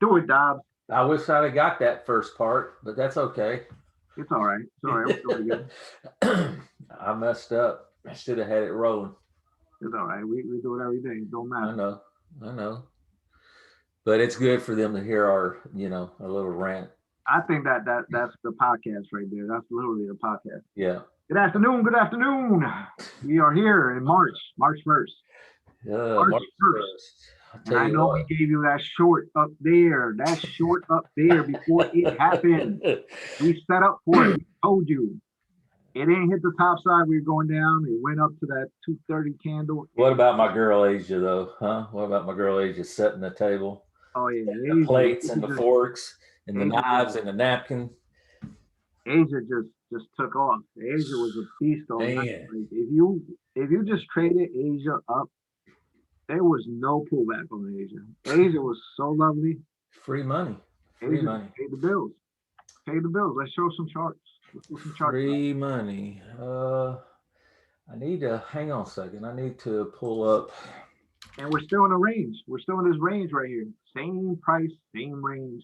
Do it, Dobbs. I wish I'd have got that first part, but that's okay. It's all right. It's all right. We're doing good. I messed up. I should have had it rolling. It's all right. We do it every day. It don't matter. I know. But it's good for them to hear our, a little rant. I think that's the podcast right there. That's literally the podcast. Yeah. Good afternoon. Good afternoon. We are here in March 1st. March 1st. And I know we gave you that short up there before it happened. We set up for it. We told you. It didn't hit the top side. We were going down. It went up to that 230 candle. What about my girl Asia, though? Huh? What about my girl Asia setting the table? Oh, yeah. The plates and the forks and the knives and the napkin. Asia just took off. Asia was a beast on that. Like, if you just traded Asia up, there was no pullback on Asia. Asia was so lovely. Free money. Asia paid the bills. Pay the bills. Let's show some charts. Free money. I need to hang on a second. I need to pull up. And we're still in a range. We're still in this range right here. Same price, same range.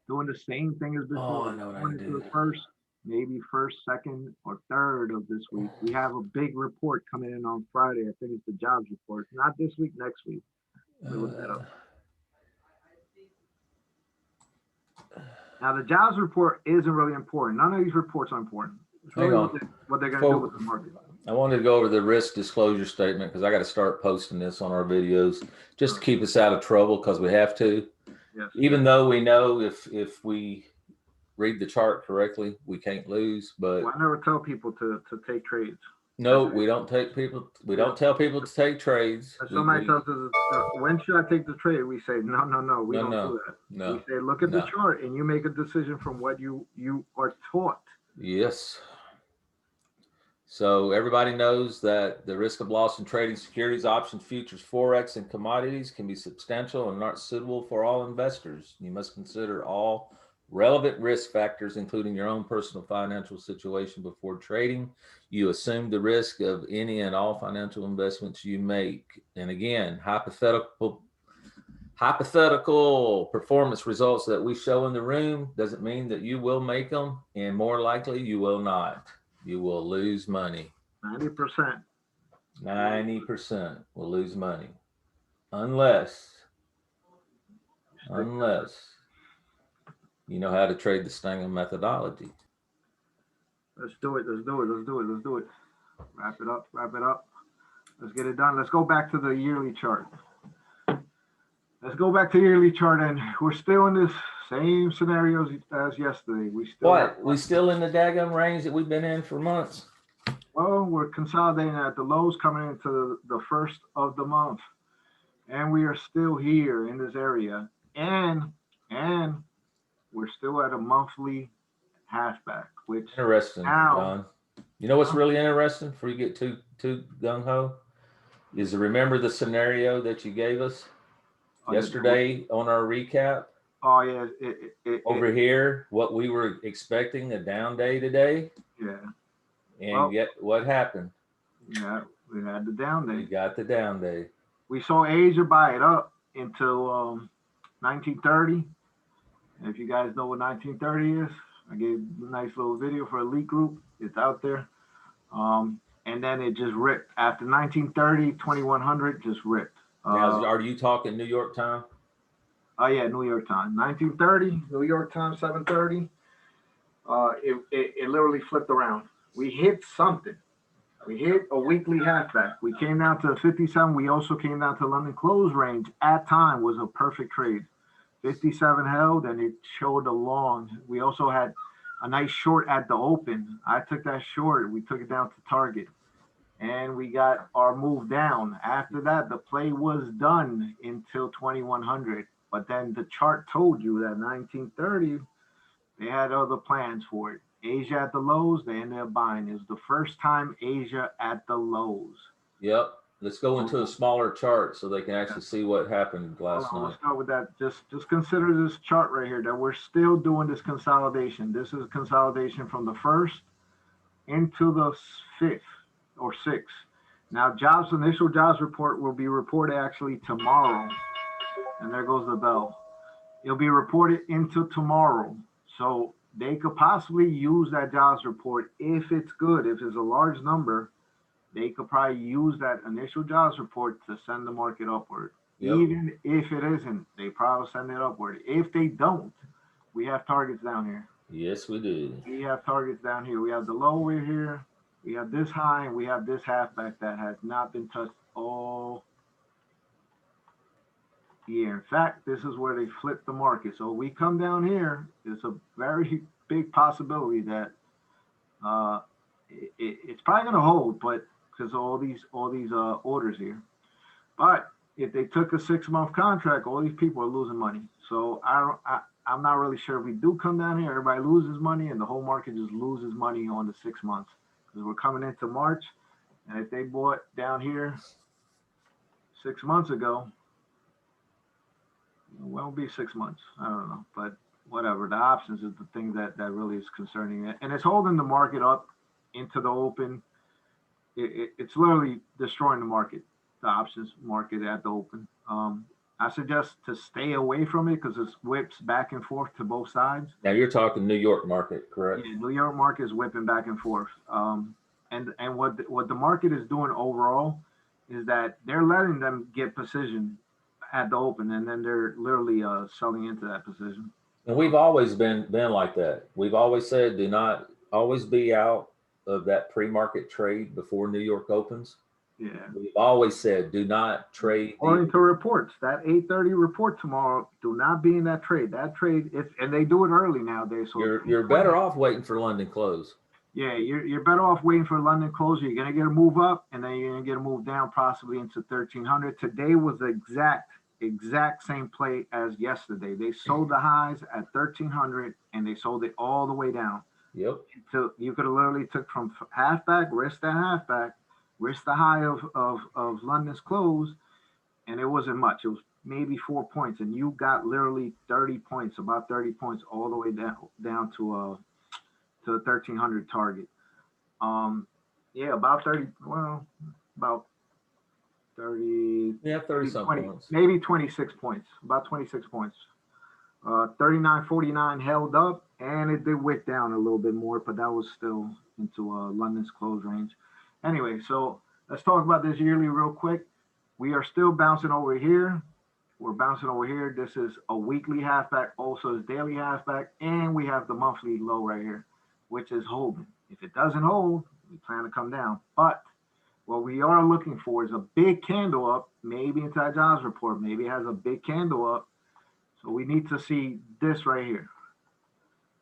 Doing the same thing as before. Oh, I know what I do. The first, maybe first, second, or third of this week. We have a big report coming in on Friday. I think it's the jobs report. Not this week, next week. Look that up. Now, the jobs report isn't really important. None of these reports are important. It's really what they're going to do with the market. I wanted to go over the risk disclosure statement because I got to start posting this on our videos just to keep us out of trouble because we have to. Yes. Even though we know if we read the chart correctly, we can't lose. But I never tell people to take trades. No, we don't tell people to take trades. Somebody tells us, when should I take the trade? We say, no, we don't do that. No. We say, look at the chart and you make a decision from what you are taught. Yes. So everybody knows that the risk of loss in trading securities, options, futures, forex, and commodities can be substantial and not suitable for all investors. You must consider all relevant risk factors, including your own personal financial situation before trading. You assume the risk of any and all financial investments you make. And again, hypothetical performance results that we show in the room doesn't mean that you will make them, and more likely you will not. You will lose money. 90%. 90% will lose money. Unless you know how to trade the Stangl methodology. Let's do it. Wrap it up. Let's get it done. Let's go back to the yearly chart. And we're still in this same scenarios as yesterday. We still in the daggum range that we've been in for months? Well, we're consolidating at the lows coming into the first of the month. And we are still here in this area. And we're still at a monthly halfback, which interesting, John. You know what's really interesting before you get too gung-ho is to remember the scenario that you gave us yesterday on our recap. Oh yeah, over here, what we were expecting, a down day today. Yeah. And yet what happened? Yeah, we had the down day. We got the down day. We saw Asia buy it up until 1930. And if you guys know what 1930 is, I gave a nice little video for Elite Group. It's out there. And then it just ripped. After 1930, 2100 just ripped. Now, are you talking New York time? Oh yeah, New York time. 1930, New York time, 7:30. It literally flipped around. We hit something. We hit a weekly halfback. We came down to 57. We also came down to London close range. At time was a perfect trade. 57 held and it showed a long. We also had a nice short at the open. I took that short. We took it down to target. And we got our move down. After that, the play was done until 2100. But then the chart told you that 1930, they had other plans for it. Asia at the lows, they ended up buying. It was the first time Asia at the lows. Yep. Let's go into a smaller chart so they can actually see what happened last night. Let's start with that. Just consider this chart right here that we're still doing this consolidation. This is consolidation from the first into the fifth or sixth. Now, initial jobs report will be reported actually tomorrow. And there goes the bell. It'll be reported into tomorrow. So they could possibly use that jobs report if it's good, if it's a large number. They could probably use that initial jobs report to send the market upward. Yep. Even if it isn't, they probably send it upward. If they don't, we have targets down here. Yes, we do. We have targets down here. We have the low over here. We have this high, and we have this halfback that has not been touched all year. In fact, this is where they flip the market. So we come down here. It's a very big possibility that it's probably going to hold, but because of all these orders here. But if they took a 6-month contract, all these people are losing money. So I'm not really sure if we do come down here, everybody loses money, and the whole market just loses money on the 6 months because we're coming into March, and if they bought down here 6 months ago, it won't be 6 months. I don't know, but whatever. The options is the thing that really is concerning it, and it's holding the market up into the open. It's literally destroying the market, the options market at the open. I suggest to stay away from it because it whips back and forth to both sides. Now you're talking New York market, correct? Yeah, New York market is whipping back and forth. And what the market is doing overall is that they're letting them get position at the open, and then they're literally selling into that position. And we've always been like that. We've always said do not always be out of that pre-market trade before New York opens. Yeah. We've always said do not trade. According to reports, that 8:30 report tomorrow, do not be in that trade. That trade, and they do it early nowadays. So you're better off waiting for London close. Yeah, you're better off waiting for London close. You're gonna get a move up, and then you're gonna get a move down, possibly into 1300. Today was the exact same play as yesterday. They sold the highs at 1300, and they sold it all the way down. Yep. So you could have literally took from halfback, risk that halfback, risk the high of London's close, and it wasn't much. It was maybe 4 points, and you got literally 30 points, about 30 points, all the way down to the 1300 target. Yeah, about 30. Well, about 30. Yeah, 30 some points. Maybe 26 points. About 26 points. 39.49 held up, and it did wick down a little bit more, but that was still into London's close range. Anyway, so let's talk about this yearly real quick. We are still bouncing over here. We're bouncing over here. This is a weekly halfback, also is daily halfback, and we have the monthly low right here, which is holding. If it doesn't hold, we plan to come down. But what we are looking for is a big candle up, maybe into that jobs report. Maybe it has a big candle up. So we need to see this right here.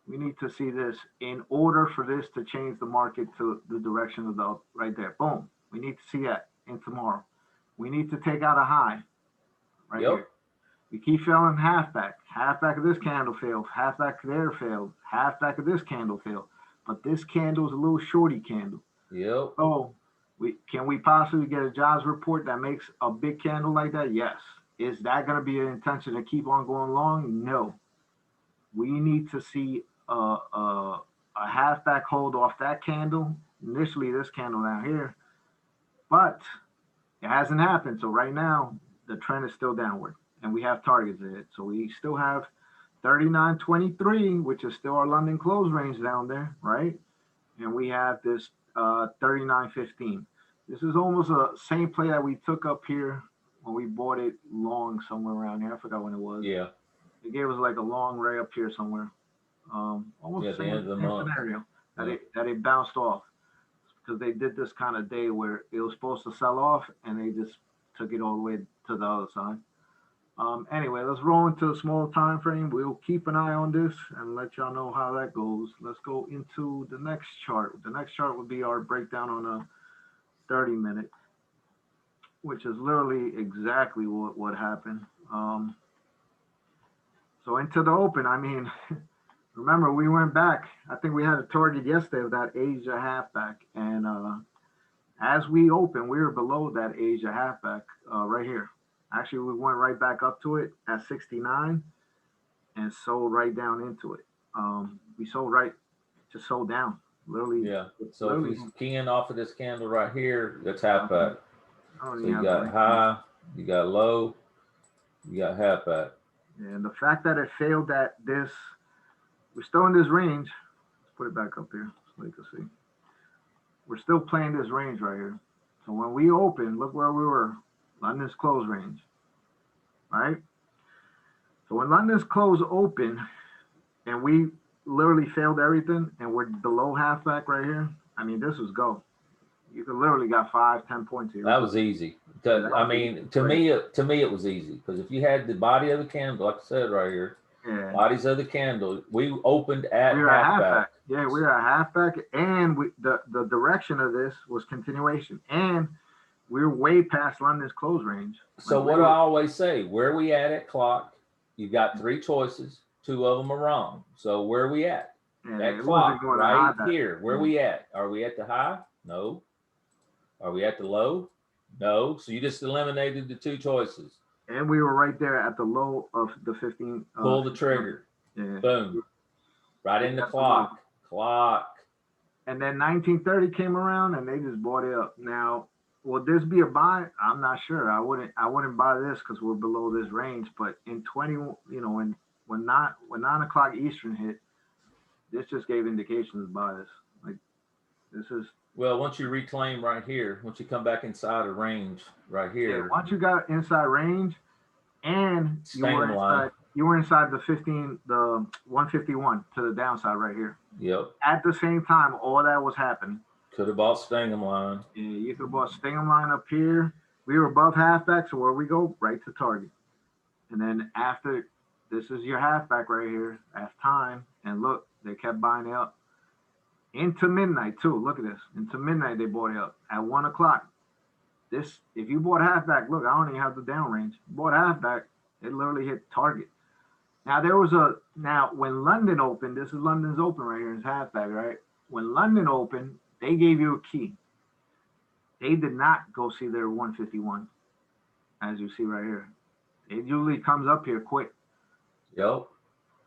We need to see this in order for this to change the market to the direction of the up right there. Boom. We need to see that in tomorrow. We need to take out a high right here. We keep failing halfback. Halfback of this candle failed. Halfback there failed. Halfback of this candle failed. But this candle is a little shorty candle. Yep. So can we possibly get a jobs report that makes a big candle like that? Yes. Is that going to be an intention to keep on going long? No. We need to see a halfback hold off that candle. Initially, this candle down here. But it hasn't happened. So right now, the trend is still downward. And we have targets in it. So we still have 39.23, which is still our London close range down there, right? And we have this 39.15. This is almost the same play that we took up here when we bought it long somewhere around here. I forgot when it was. Yeah. It gave us like a long ray up here somewhere. Almost the same scenario that it bounced off, because they did this kind of day where it was supposed to sell off and they just took it all the way to the other side. Anyway, let's roll into a small time frame. We'll keep an eye on this and let y'all know how that goes. Let's go into the next chart. The next chart would be our breakdown on a 30-minute, which is literally exactly what happened. So into the open, I mean, remember we went back. I think we had a target yesterday of that Asia halfback, and as we opened, we were below that Asia halfback right here. Actually, we went right back up to it at 69 and sold right down into it. We sold down, literally. Yeah. So literally, if we key in off of this candle right here, that's halfback. So you got high, you got low, you got halfback. And the fact that it failed at this, we're still in this range. Let's put it back up here so you can see. We're still playing this range right here. So when we open, look where we were, London's close range, right? So when London's close open and we literally failed everything and we're below halfback right here, I mean, this was go. You could literally got 5-10 points here. That was easy. I mean, to me, it was easy because if you had the body of the candle, like I said right here, bodies of the candle, we opened at halfback. Yeah, we were at halfback, and the direction of this was continuation, and we were way past London's close range. So what do I always say? Where we at clock? You've got 3 choices. 2 of them are wrong. So where are we at? That clock right here. Where we at? Are we at the high? No. Are we at the low? No. So you just eliminated the 2 choices. And we were right there at the low of the 15. Pull the trigger. Yeah. Boom. Right in the clock. And then 1930 came around and they just bought it up. Now, will this be a buy? I'm not sure. I wouldn't buy this because we're below this range. But in 20, when 9 o'clock Eastern hit, this just gave indications of buy this. Like this is. Well, once you reclaim right here, once you come back inside of range right here. Yeah, once you got inside range and you were inside the 151 to the downside right here. Yep. At the same time, all that was happening. Could have bought Stingham line. Yeah, you could have bought Stingham line up here. We were above halfback, so where we go? Right to target. And then after, this is your halfback right here. At time, and look, they kept buying it up. Into midnight too. Look at this. Into midnight they bought it up at 1 o'clock. This, if you bought halfback, look, I don't even have the down range. You bought halfback, it literally hit target. Now when London opened, this is London's open right here. It's halfback, right? When London opened, they gave you a key. They did not go see their 151, as you see right here. It usually comes up here quick. Yep.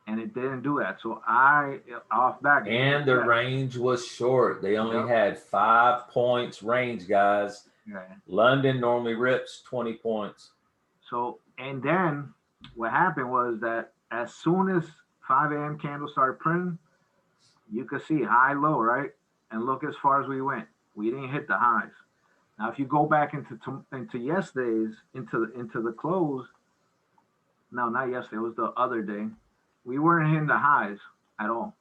And it didn't do that. So I off back. And the range was short. They only had 5 points range, guys. Yeah. London normally rips 20 points. So, and then what happened was that as soon as 5 a.m. candle started printing, you could see high, low, right? And look as far as we went. We didn't hit the highs. Now, if you go back into yesterday's, into the close, no, not yesterday, it was the other day. We weren't hitting the highs at all.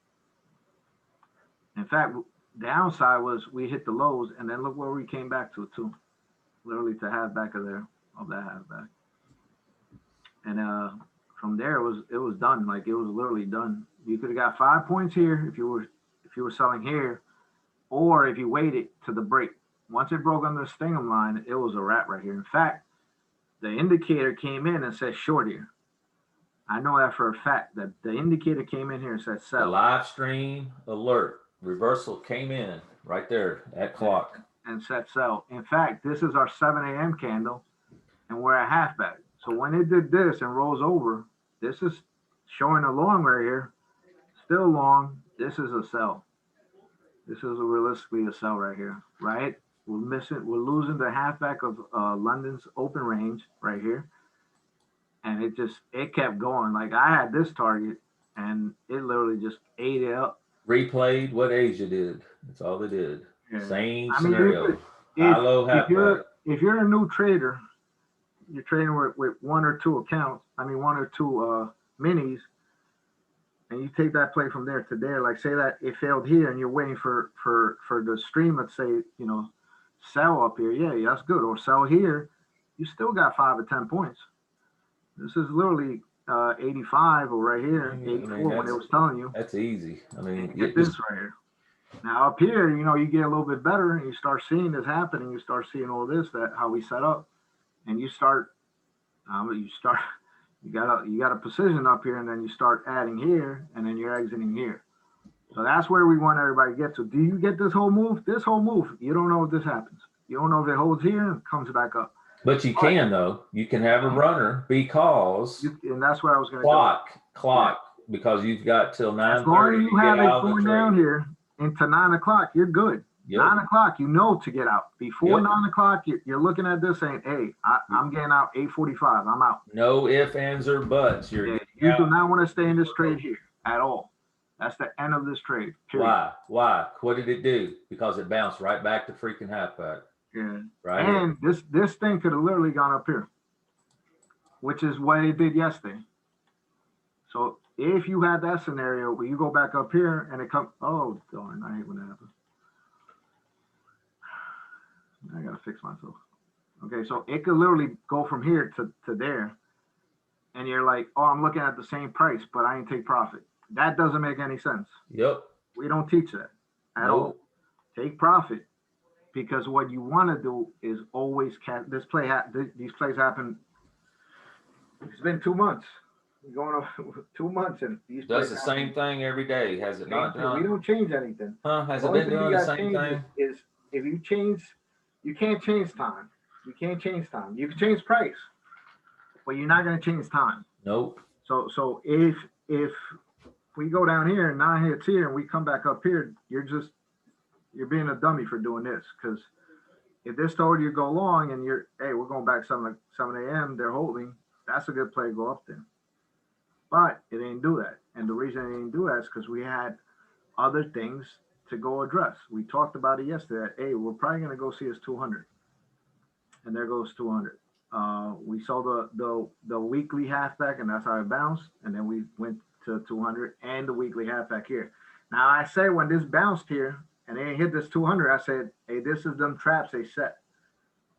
In fact, downside was we hit the lows, and then look where we came back to too, literally to halfback of that halfback. And from there it was done. Like it was literally done. You could have got 5 points here if you were selling here, or if you waited to the break. Once it broke on the Stingham line, it was a wrap right here. In fact, the indicator came in and said short here. I know that for a fact that the indicator came in here and said sell. The live stream alert reversal came in right there at clock and said sell. In fact, this is our 7 a.m. candle, and we're at halfback. So when it did this and rolls over, this is showing a long right here, still long. This is a sell. This is realistically a sell right here, right? We're losing the halfback of London's open range right here. And it kept going. Like I had this target and it literally just ate it up. Replayed what Asia did. That's all they did. Yeah. Same scenario. If you're a new trader, you're trading with 1 or 2 accounts, 1 or 2 minis, and you take that play from there to there, like say that it failed here and you're waiting for the stream, let's say, sell up here. Yeah, that's good. Or sell here, you still got 5 or 10 points. This is literally 85 or right here, 84 when it was telling you. That's easy. Get this right here. Now up here, you get a little bit better and you start seeing this happening. You start seeing all this, that how we set up, and you got a precision up here, and then you start adding here, and then you're exiting here. So that's where we want everybody to get to. Do you get this whole move? This whole move, you don't know if this happens. You don't know if it holds here and comes back up. But you can, though. You can have a runner because and that's where I was going to clock, because you've got till 9:30. As long as you have it going down here into 9 o'clock, you're good. Yep. 9 o'clock, you know to get out. Before Yep. 9 o'clock, you're looking at this saying, hey, I'm getting out 8:45. I'm out. No ifs, ands, or buts. You're Yeah, getting you out. do not want to stay in this trade here at all. That's the end of this trade. Period. Why? Why? What did it do? Because it bounced right back to freaking halfback. Yeah. Right And here. this thing could have literally gone up here, which is what it did yesterday. So if you had that scenario where you go back up here and it comes, oh darn, I hate when that happens. I gotta fix myself. Okay, so it could literally go from here to there, and you're like, oh, I'm looking at the same price, but I ain't take profit. That doesn't make any sense. Yep. We don't teach that at all. Take profit, because what you want to do is always catch this play. These plays happen. It's been 2 months. Going on 2 months, and these Does plays the happen. same thing every day, has it not done? We don't change anything. Huh? Has The it only been thing doing you the got same thing? is if you change, you can't change time. You can't change time. You can change price, but you're not going to change time. Nope. So if we go down here and 9 hits here and we come back up here, you're being a dummy for doing this, because if this told you to go long and we're going back 7 a.m. they're holding, that's a good play to go up there. But it didn't do that. And the reason it didn't do that is because we had other things to go address. We talked about it yesterday. Hey, we're probably going to go see us 200. And there goes 200. We saw the weekly halfback, and that's how it bounced. And then we went to 200 and the weekly halfback here. Now, I say when this bounced here and they hit this 200, I said, hey, this is them traps they set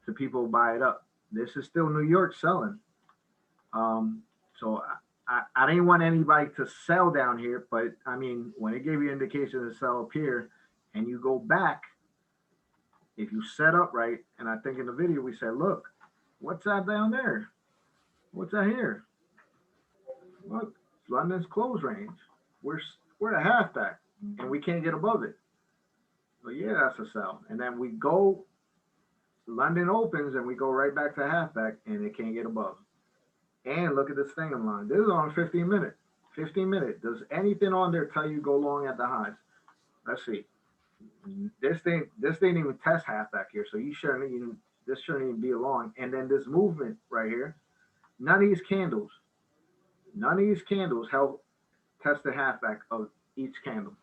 to people buy it up. This is still New York selling. So I didn't want anybody to sell down here, but I mean, when it gave you indication to sell up here and you go back, if you set up right, and I think in the video we said, look, what's that down there? What's that here? Look, London's close range. We're a halfback and we can't get above it. So yeah, that's a sell. And then we go, London opens and we go right back to halfback and it can't get above. And look at this thing in line. This is on 15 minute. 15 minute. Does anything on there tell you go long at the highs? Let's see. This didn't even test halfback here, so this shouldn't even be a long. And then this movement right here, none of these candles help test the halfback of each candle.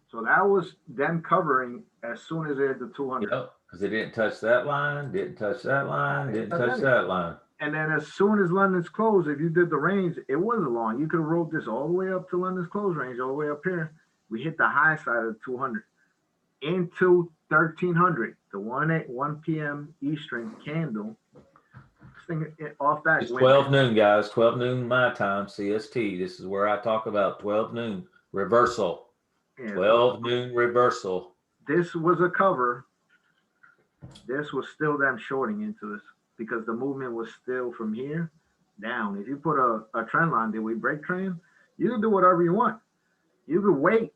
So that was them covering as soon as they hit the 200. Yep, because it didn't touch that line, didn't touch that line, didn't touch that line. And then as soon as London's close, if you did the range, it was a long. You could have rolled this all the way up to London's close range, all the way up here. We hit the high side of the 200 into 1300, the 1 p.m. Eastern candle. This thing off that. It's 12 noon, guys. 12 noon my time, CST. This is where I talk about 12 noon reversal. Yeah, 12 noon reversal. This was a cover. This was still them shorting into this because the movement was still from here down. If you put a trend line, did we break trend? You can do whatever you want. You could wait.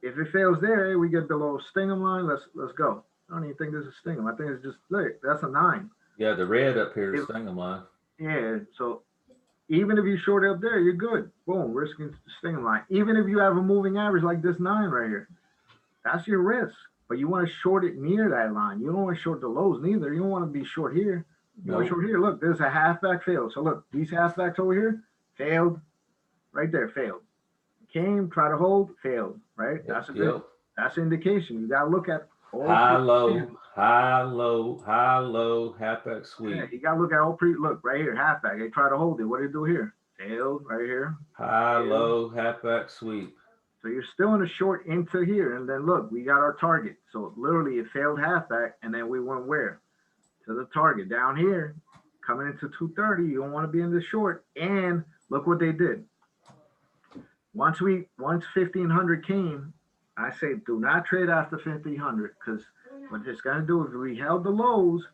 If it fails there, hey, we get below Stingham line. Let's go. I don't even think this is Stingham. I think it's just look. That's a 9. Yeah, the red up here is Stingham line. Yeah, so even if you short up there, you're good. Boom, risking Stingham line. Even if you have a moving average like this 9 right here, that's your risk. But you want to short it near that line. You don't want to short the lows neither. You don't want to be short here. You want to short here. Look, there's a halfback failed. So look, these halfbacks over here failed. Right there, failed. Came, try to hold, failed. Right? That's a good. That's an indication. You gotta look at all high, low, halfback sweep. Yeah, you gotta look at all look right here, halfback. They try to hold it. What do you do here? Failed right here. High, low, halfback sweep. So you're still in a short into here, and then look, we got our target. So literally, it failed halfback, and then we went where? To the target down here, coming into 230. You don't want to be in the short. And look what they did. Once 1500 came, I say do not trade after 1500 because what it's gonna do is we held the lows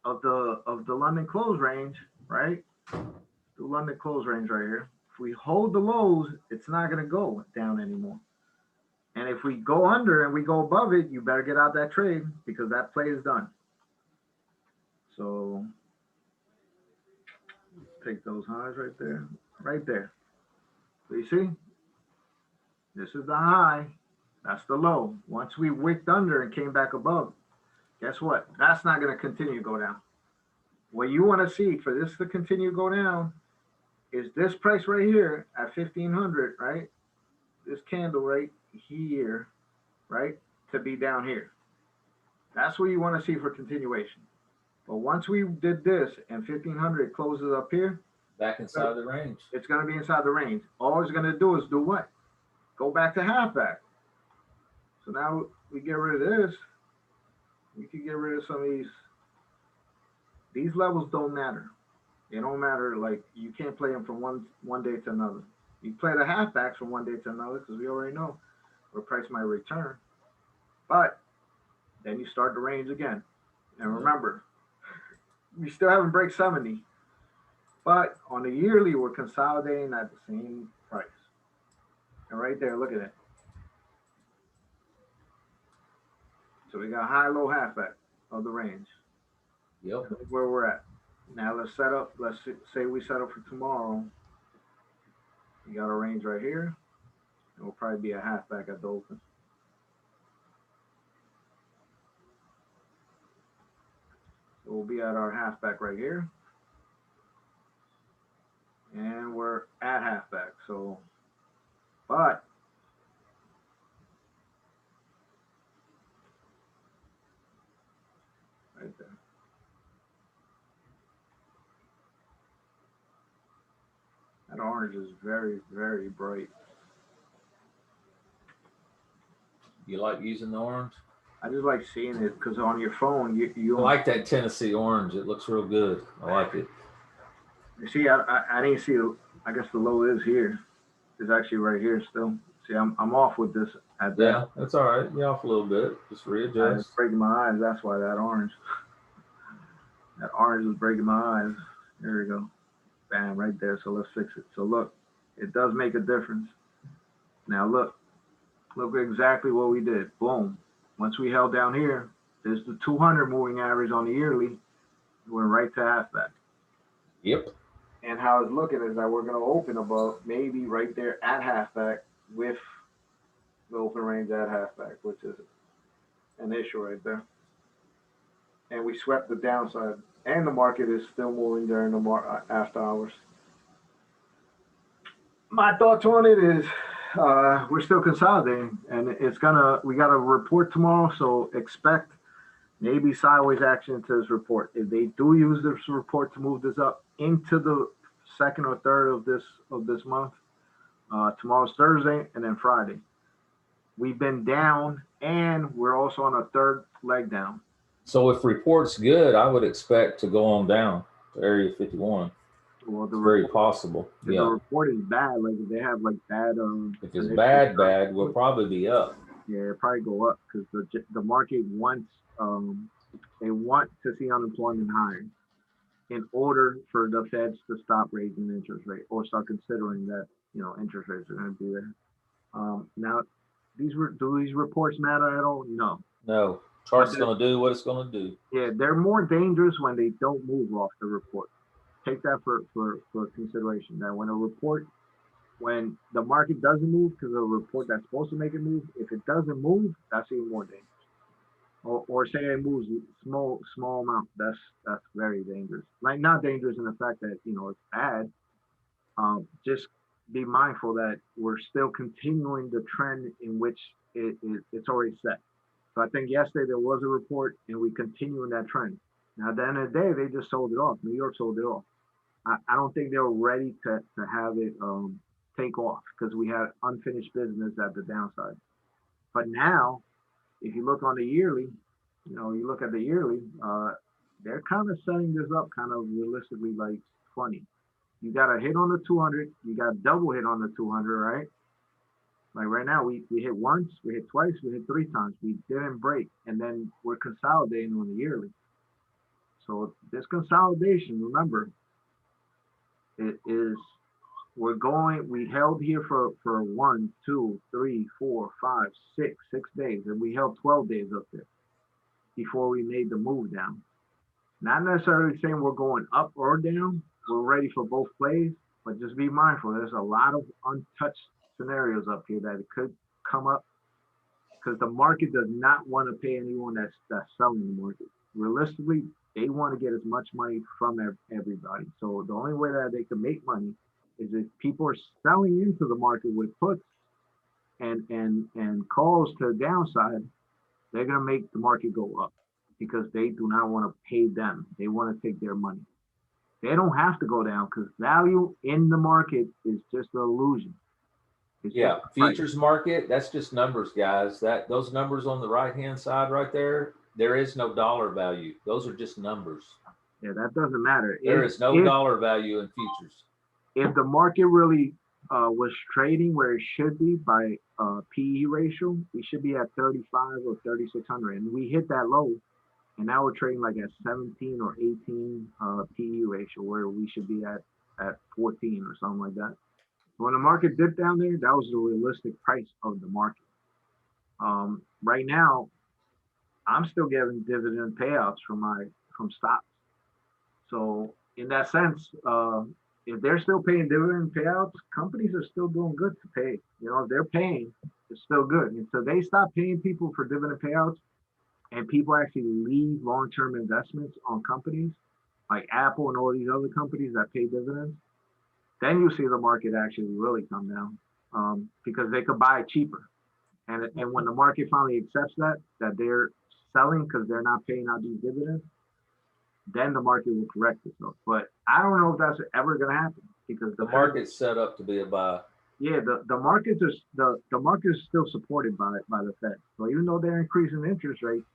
of the London close range, right? The London close range right here. If we hold the lows, it's not going to go down anymore. And if we go under and we go above it, you better get out that trade because that play is done. So take those highs right there, right there. So you see, this is the high. That's the low. Once we wicked under and came back above, guess what? That's not going to continue to go down. What you want to see for this to continue to go down is this price right here at 1500, right? This candle right here, right? To be down here. That's what you want to see for continuation. But once we did this and 1500 closes up here, Back inside the range. it's going to be inside the range. All it's going to do is do what? Go back to halfback. So now we get rid of this. We can get rid of some of these. These levels don't matter. They don't matter. Like, you can't play them from one day to another. You play the halfbacks from one day to another because we already know where price might return. But then you start the range again. And remember, we still haven't break 70. But on the yearly, we're consolidating at the same price. And right there, look at it. So we got high, low, halfback of the range. Yep. That's where we're at. Now let's set up. Let's say we set up for tomorrow. We got a range right here. It will probably be a halfback at the open. So we'll be at our halfback right here. And we're at halfback. So, but right there. That orange is very, very bright. You like using the orange? I just like seeing it because on your phone, you I like that Tennessee orange. It looks real good. I like it. You see, I didn't see. I guess the low is here. It's actually right here still. See, I'm off with this at that. Yeah, that's all right. You off a little bit. Just readjust. It's breaking my eyes. That's why that orange. That orange is breaking my eyes. There we go. Bam, right there. So let's fix it. So look, it does make a difference. Now look exactly what we did. Boom. Once we held down here, there's the 200 moving average on the yearly. We're right to halfback. Yep. And how it's looking is that we're going to open above, maybe right there at halfback with the open range at halfback, which is an issue right there. And we swept the downside. And the market is still moving during the after hours. My thoughts on it is we're still consolidating, and we got a report tomorrow, so expect maybe sideways action to this report. If they do use this report to move this up into the second or third of this month, tomorrow's Thursday and then Friday. We've been down, and we're also on a third leg down. So if report's good, I would expect to go on down to Area 51. Well, it's very possible. If the report is bad, like if they have like bad, if it's bad, we'll probably be up. Yeah, it'll probably go up because the market wants they want to see unemployment higher in order for the Feds to stop raising interest rate or start considering that interest rates are going to be there. Now, do these reports matter at all? No. No. Chart's going to do what it's going to do. Yeah, they're more dangerous when they don't move off the report. Take that for consideration. That when when the market doesn't move because of a report that's supposed to make it move, if it doesn't move, that's even more dangerous. Or say it moves small amount, that's very dangerous. Like, not dangerous in the fact that it's bad. Just be mindful that we're still continuing the trend in which it's already set. So I think yesterday there was a report, and we continue in that trend. Now, at the end of the day, they just sold it off. New York sold it off. I don't think they were ready to have it take off because we had unfinished business at the downside. But now, if you look on the yearly, they're kind of setting this up kind of realistically like funny. You got a hit on the 200, you got a double hit on the 200, right? Like right now, we hit once, we hit twice, we hit three times. We didn't break, and then we're consolidating on the yearly. So this consolidation, remember, it is we held here for 1, 2, 3, 4, 5, 6 days, and we held 12 days up there before we made the move down. Not necessarily saying we're going up or down. We're ready for both plays, but just be mindful. There's a lot of untouched scenarios up here that it could come up because the market does not want to pay anyone that's selling the market. Realistically, they want to get as much money from everybody. So the only way that they can make money is if people are selling into the market with puts and calls to the downside, they're gonna make the market go up because they do not want to pay them. They want to take their money. They don't have to go down because value in the market is just an illusion. Yeah, futures market, that's just numbers, guys. Those numbers on the right-hand side right there, there is no dollar value. Those are just numbers. Yeah, that doesn't matter. There is no dollar value in futures. If the market really was trading where it should be by PE ratio, we should be at 35 or 3,600, and we hit that low, and now we're trading like at 17 or 18 PE ratio, where we should be at 14 or something like that. When the market dipped down there, that was the realistic price of the market. Right now, I'm still getting dividend payouts from stocks. So in that sense, if they're still paying dividend payouts, companies are still doing good to pay. You know, if they're paying, it's still good. And so they stop paying people for dividend payouts, and people actually leave long-term investments on companies like Apple and all these other companies that pay dividends. Then you see the market actually really come down because they could buy cheaper. And when the market finally accepts that they're selling because they're not paying out these dividends, then the market will correct itself. But I don't know if that's ever going to happen because the market's set up to be a buy. Yeah, the market is still supported by the Fed. So even though they're increasing interest rates,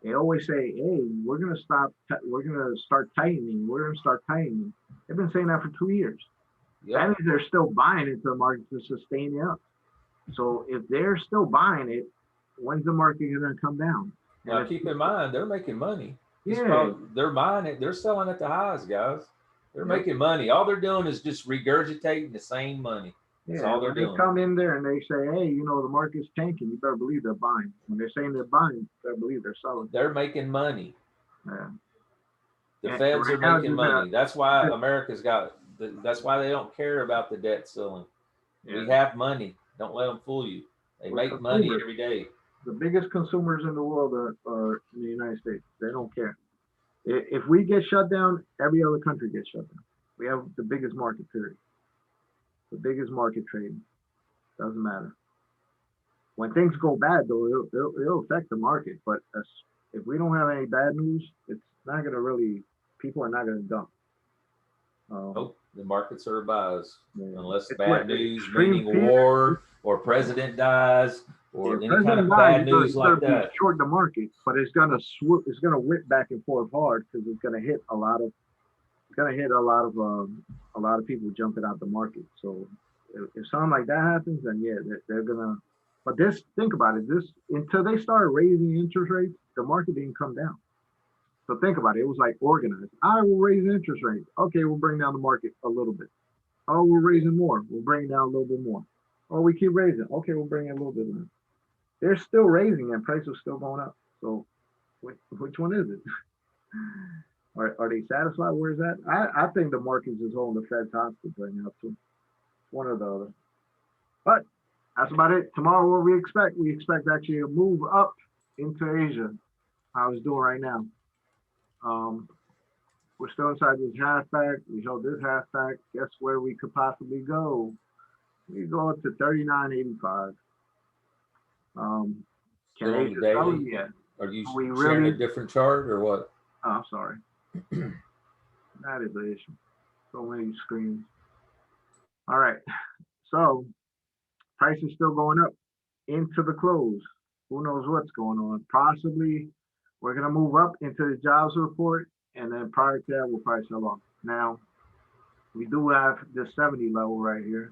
they always say, "Hey, we're going to start tightening. We're going to start tightening." They've been saying that for 2 years. Yep. That means they're still buying into the market to sustain it up. So if they're still buying it, when's the market going to come down? Now keep in mind, they're making money. Yeah. They're buying it. They're selling at the highs, guys. They're making money. All they're doing is just regurgitating the same money. That's all they're doing. They come in there and they say, "Hey, you know, the market's tanking. You better believe they're buying." When they're saying they're buying, you better believe they're selling. They're making money. Yeah. The feds are making money. That's why America's got. That's why they don't care about the debt ceiling. Yeah. We have money. Don't let them fool you. They make money every day. The biggest consumers in the world are in the United States. They don't care. If we get shut down, every other country gets shut down. We have the biggest market period. The biggest market trading. Doesn't matter. When things go bad, though, it'll affect the market. But if we don't have any bad news, it's not going to really, people are not going to dump. Nope. The markets are buys. Unless bad news, meaning war, or president dies, or any kind of bad news like that. Short the market, but it's gonna whip back and forth hard because it's gonna hit a lot of people jumping out the market. So if something like that happens, then yeah, they're gonna. But think about it. Until they started raising interest rates, the market didn't come down. So think about it. It was like organized. I will raise interest rates. Okay, we'll bring down the market a little bit. Oh, we're raising more. We'll bring it down a little bit more. Oh, we keep raising. Okay, we'll bring it a little bit more. They're still raising and prices are still going up. So which one is it? Are they satisfied? Where's that? I think the market's just holding the Fed's hostage right now too. One or the other. But that's about it. Tomorrow, what we expect? We expect actually a move up into Asia. How it's doing right now. We're still inside this halfback. We held this halfback. Guess where we could possibly go? We go up to 39.85. Still on the daily? Yet? Are you sharing a different chart or what? Oh, I'm sorry. That is the issue. So many screens. All right. So price is still going up into the close. Who knows what's going on? Possibly we're going to move up into the jobs report, and then prior to that, we'll probably sell off. Now, we do have this 70 level right here,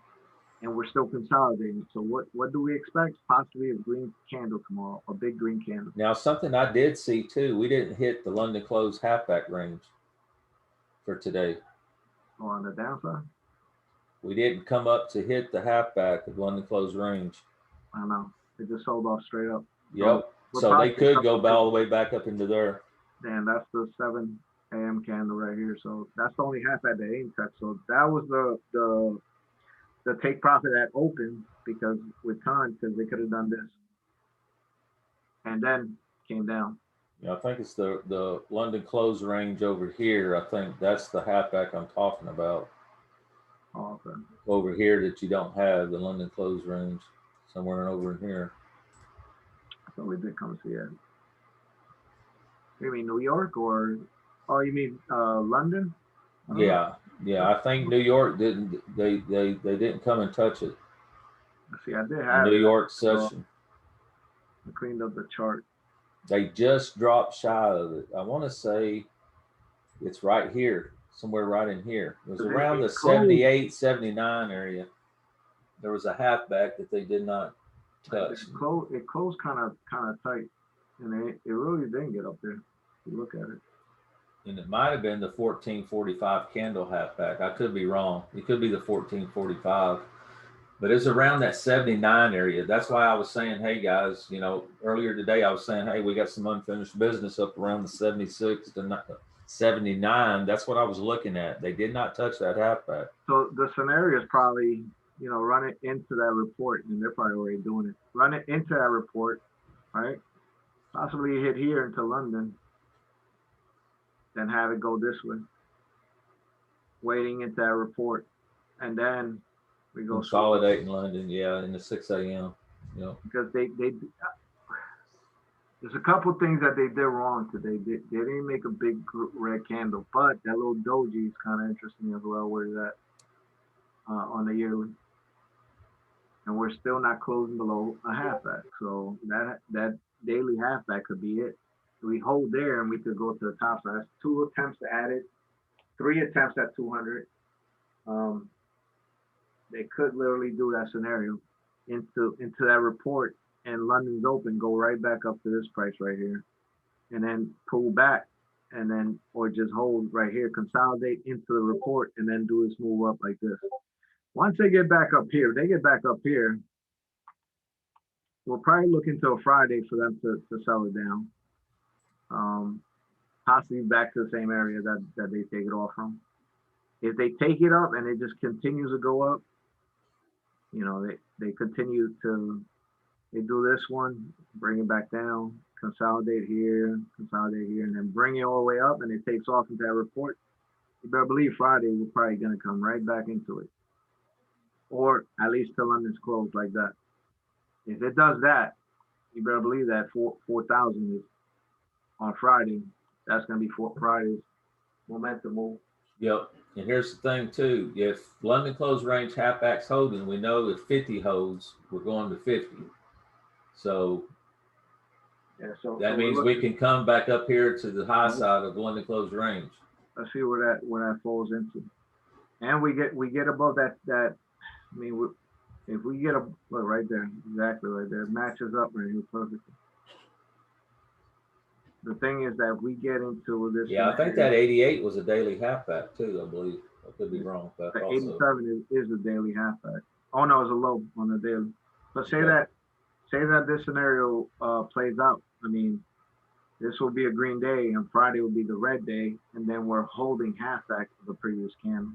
and we're still consolidating. So what do we expect? Possibly a green candle tomorrow, a big green candle. Now, something I did see too, we didn't hit the London close halfback range for today. Oh, on the downside? We didn't come up to hit the halfback of London close range. I don't know. They just sold off straight up. Yep. So they could go all the way back up into there. And that's the 7 a.m. candle right here. So that's the only half at the aim touch. So that was the take profit at open because with time, because they could have done this. and then came down. Yeah, I think it's the London close range over here. I think that's the halfback I'm talking about. Oh, okay. Over here that you don't have the London close range somewhere over in here. So we did come see it. You mean New York or? Oh, you mean London? I don't know. Yeah. I think New York didn't. They didn't come and touch it. See, I did The have New it. York So session. I cleaned up the chart. They just dropped shy of it. I want to say it's right here, somewhere right in here. It was 'Cause around it the closed. 78, 79 area. There was a halfback that they did not touch. It closed kind of tight, and it really didn't get up there. If you look at it. And it might have been the 1445 candle halfback. I could be wrong. It could be the 1445. But it's around that 79 area. That's why I was saying, hey guys, earlier today I was saying, hey, we got some unfinished business up around the 76 to 79. That's what I was looking at. They did not touch that halfback. So the scenario is probably, run it into that report, and they're probably already doing it. Run it into that report, right? Possibly hit here into London, then have it go this way, waiting into that report, and then we go Consolidate in London, yeah, in the 6 a.m. Because they there's a couple things that they did wrong today. They didn't make a big red candle, but that little doji is kind of interesting as well. Where's that on the yearly? And we're still not closing below a halfback. So that daily halfback could be it. So we hold there and we could go to the top. So that's 2 attempts to add it, 3 attempts at 200. They could literally do that scenario into that report, and London's open, go right back up to this price right here, and then pull back, and then or just hold right here, consolidate into the report, and then do this move up like this. Once they get back up here, we'll probably look into a Friday for them to sell it down. Possibly back to the same area that they take it off from. If they take it up and it just continues to go up, they continue to, they do this one, bring it back down, consolidate here, and then bring it all the way up, and it takes off into that report. You better believe Friday we're probably going to come right back into it, or at least till London's closed like that. If it does that, you better believe that 4,000 is on Friday. That's going to be Friday's momentum move. Yep. And here's the thing too. If London close range halfbacks holding, we know if 50 holds, we're going to 50. So that means we can come back up here to the high side of London close range. Let's see where that falls into. And we get above that. I mean, if we get look right there, exactly right there, it matches up right here perfectly. The thing is that if we get into this. Yeah, I think that 88 was a daily halfback too, I believe. I could be wrong. But the 87 is a daily halfback. Oh no, it's a low on the daily. But say that this scenario plays out. I mean, this will be a green day, and Friday will be the red day, and then we're holding halfback of the previous candle.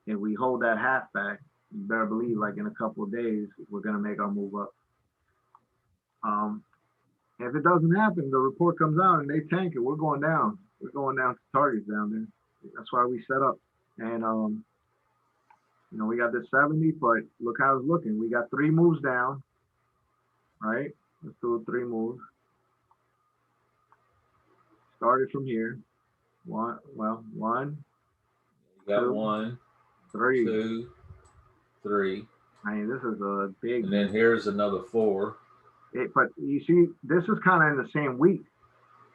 If we hold that halfback, you better believe, like in a couple of days, we're gonna make our move up. If it doesn't happen, the report comes out and they tank it, we're going down. We're going down to targets down there. That's why we set up. And we got this 70, but look how it's looking. We got 3 moves down, right? Let's do 3 moves. Started from here. One. You got 2, 1, 3. 2, 3. I mean, this is a big. And then here's another 4. But you see, this is kind of in the same week.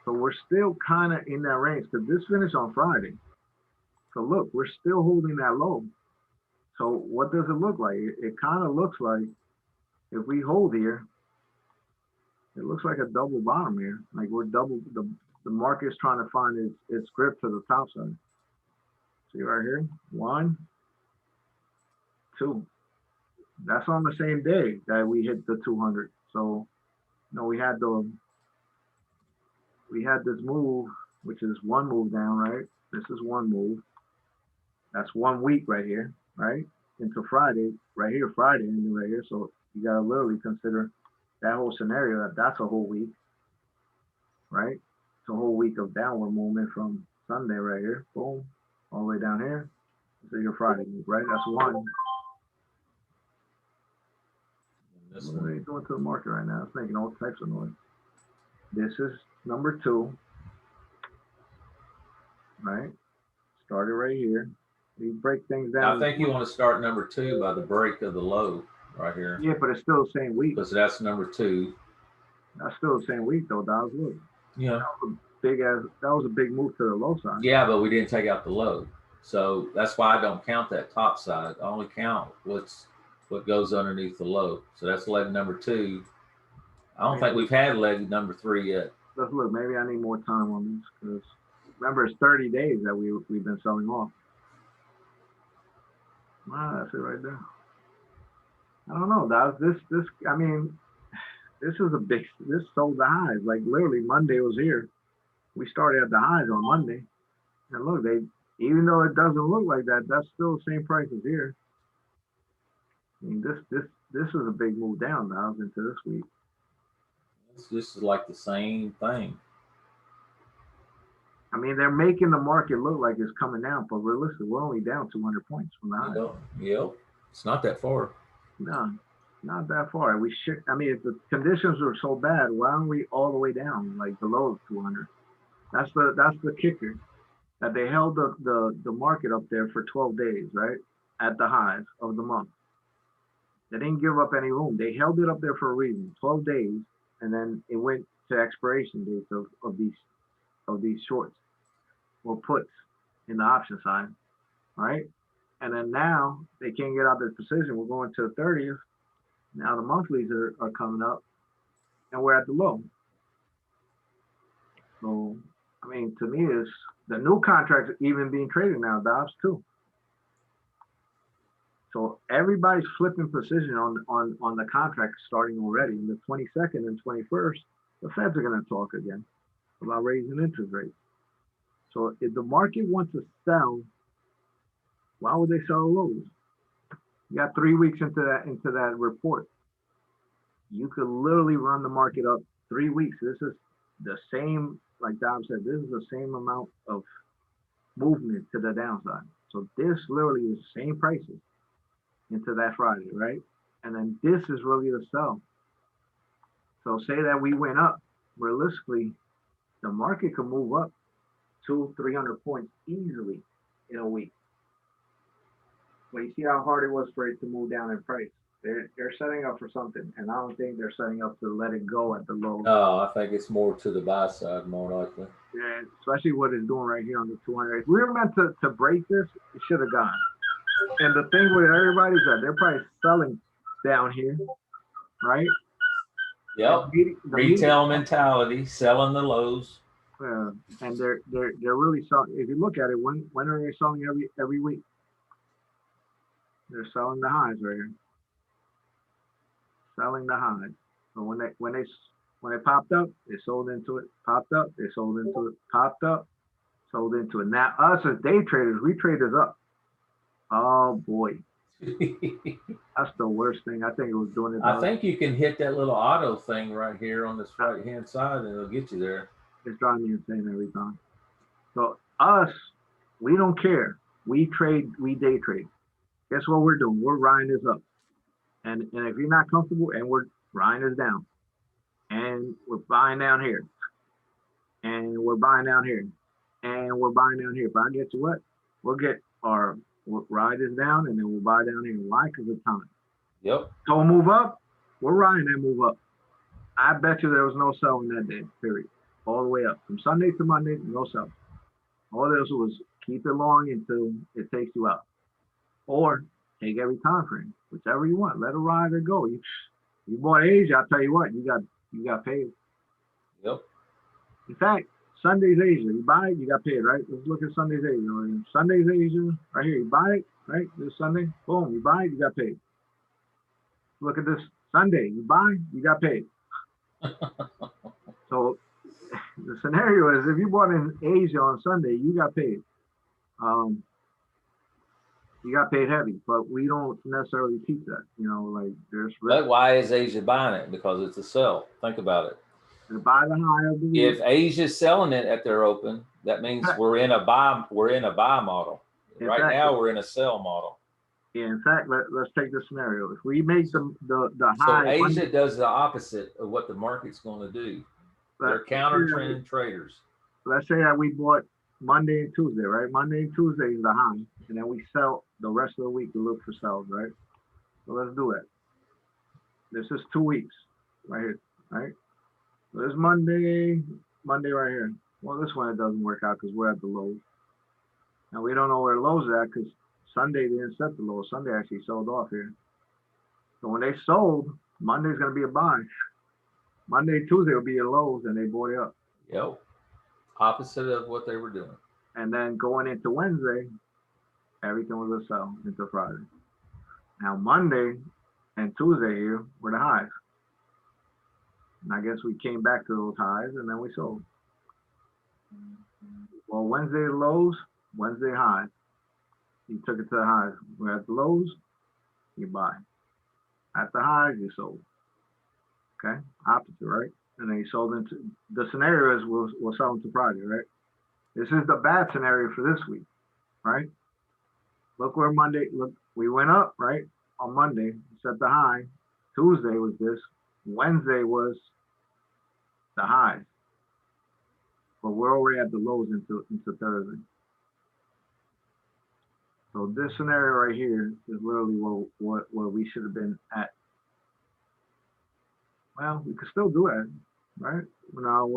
So we're still kind of in that range because this finished on Friday. So look, we're still holding that low. So what does it look like? It kind of looks like if we hold here, it looks like a double bottom here. Like we're double, the market's trying to find its grip to the top side. See right here, 1, 2. That's on the same day that we hit the 200. So, we had this move, which is 1 move down, right? This is 1 move. That's 1 week right here, right? Into Friday, right here, Friday, and right here. So you gotta literally consider that whole scenario, that's a whole week, right? It's a whole week of downward movement from Sunday right here, boom, all the way down here. So your Friday move, right? That's one. This What are one, they doing to the market right now? It's making all types of noise. This is number two, right? Started right here. We break things down. I think you want to start number 2 by the break of the low right here, Yeah, but it's still the same week. because that's number 2. That's still the same week though, Dawes. Look, Yeah. that was a big move to the low side. Yeah, but we didn't take out the low. So that's why I don't count that top side. I only count what goes underneath the low. So that's leg number 2. I don't think we've had leg number 3 yet. Let's look. Maybe I need more time on this because remember it's 30 days that we've been selling off. Wow, that's it right there. I don't know. This. I mean, this sold the highs. Like literally Monday was here. We started at the highs on Monday. And look, even though it doesn't look like that, that's still the same price as here. I mean, this is a big move down now into this week. This is like the same thing. I mean, they're making the market look like it's coming down, but realistically, we're only down 200 points from the high. Yep. It's not that far. No, not that far. We should. I mean, if the conditions are so bad, why aren't we all the way down, like below 200? That's the kicker. That they held the market up there for 12 days, right, at the highs of the month. They didn't give up any room. They held it up there for a reason, 12 days, and then it went to expiration dates of these shorts or puts in the option side, right? And then now they can't get out their position. We're going to the 30th. Now the monthlies are coming up, and we're at the low. So, I mean, to me, is the new contracts even being traded now, Dobbs, too. So everybody's flipping position on the contract starting already. In the 22nd and 21st, the Feds are going to talk again about raising interest rates. So if the market wants to sell, why would they sell lows? You got 3 weeks into that report. You could literally run the market up 3 weeks. This is the same, like Dom said, this is the same amount of movement to the downside. So this literally is the same prices into that Friday, right? And then this is really the sell. So say that we went up, realistically, the market could move up 200-300 points easily in a week. But you see how hard it was for it to move down in price. They're setting up for something, and I don't think they're setting up to let it go at the low. No, I think it's more to the buy side, more likely. Yeah, especially what it's doing right here on the 200. If we were meant to break this, it should have gone. And the thing with everybody's that they're probably selling down here, right? Yep. Retail mentality, selling the lows. And they're really selling. If you look at it, when are they selling every week? They're selling the highs right here. Selling the highs. So when they popped up, they sold into it. Popped up, they sold into it. Popped up, sold into it. Now us as day traders, we traders up. Oh boy, that's the worst thing. I think it was doing it. I think you can hit that little auto thing right here on this right hand side, and it'll get you there. It's driving me insane every time. So us, we don't care. We trade. We day trade. Guess what we're doing? We're riding this up. And if you're not comfortable, and we're riding this down, and we're buying down here, and we're buying down here, and we're buying down here. If I get to what, we'll ride this down, and then we'll buy down here. Why? Because of time. Yep. So we'll move up. We're riding that move up. I bet you there was no selling that day. Period. All the way up from Sunday to Monday, no selling. All this was keep it long until it takes you out, or take every time frame, whichever you want. Let it ride or go. You bought Asia, I'll tell you what, you got paid. Yep. In fact, Sunday's Asia. You buy it, you got paid, right? Let's look at Sunday's Asia. Sunday's Asia, right here. You buy it, right? This Sunday, boom, you buy it, you got paid. Look at this Sunday. You buy, you got paid. So the scenario is if you bought in Asia on Sunday, you got paid. You got paid heavy, but we don't necessarily teach that. You know, like there's But risk. why is Asia buying it? Because it's a sell. Think about it. To buy the high of the week. If Asia's selling it at their open, that means we're in a buy model. Right Exactly. now we're in a sell model. Yeah, in fact, let's take this scenario. If we make the So high, Asia does the opposite of what the market's going to do. They're counter trend traders. Let's say that we bought Monday and Tuesday, right? Monday and Tuesday is the high, and then we sell the rest of the week to look for sells, right? So let's do it. This is 2 weeks right here, right? So this Monday right here. Well, this one it doesn't work out because we're at the lows. Now we don't know where lows are at because Sunday they didn't set the low. Sunday actually sold off here. So when they sold, Monday's gonna be a buy. Monday, Tuesday will be a lows, and they bought it up. Yep. Opposite of what they were doing. And then going into Wednesday, everything was a sell into Friday. Now Monday and Tuesday here were the highs. And I guess we came back to those highs and then we sold. Well, Wednesday lows, Wednesday highs. You took it to the highs. We're at the lows, you buy. At the highs, you sold. Okay, opposite, right? And then you sold into the scenario is we'll sell into Friday, right? This is the bad scenario for this week, right? Look where Monday, look, we went up, right? On Monday, set the high. Tuesday was this. Wednesday was the highs. But we're already at the lows into Thursday. So this scenario right here is literally what we should have been at. Well, we could still do it, right? Now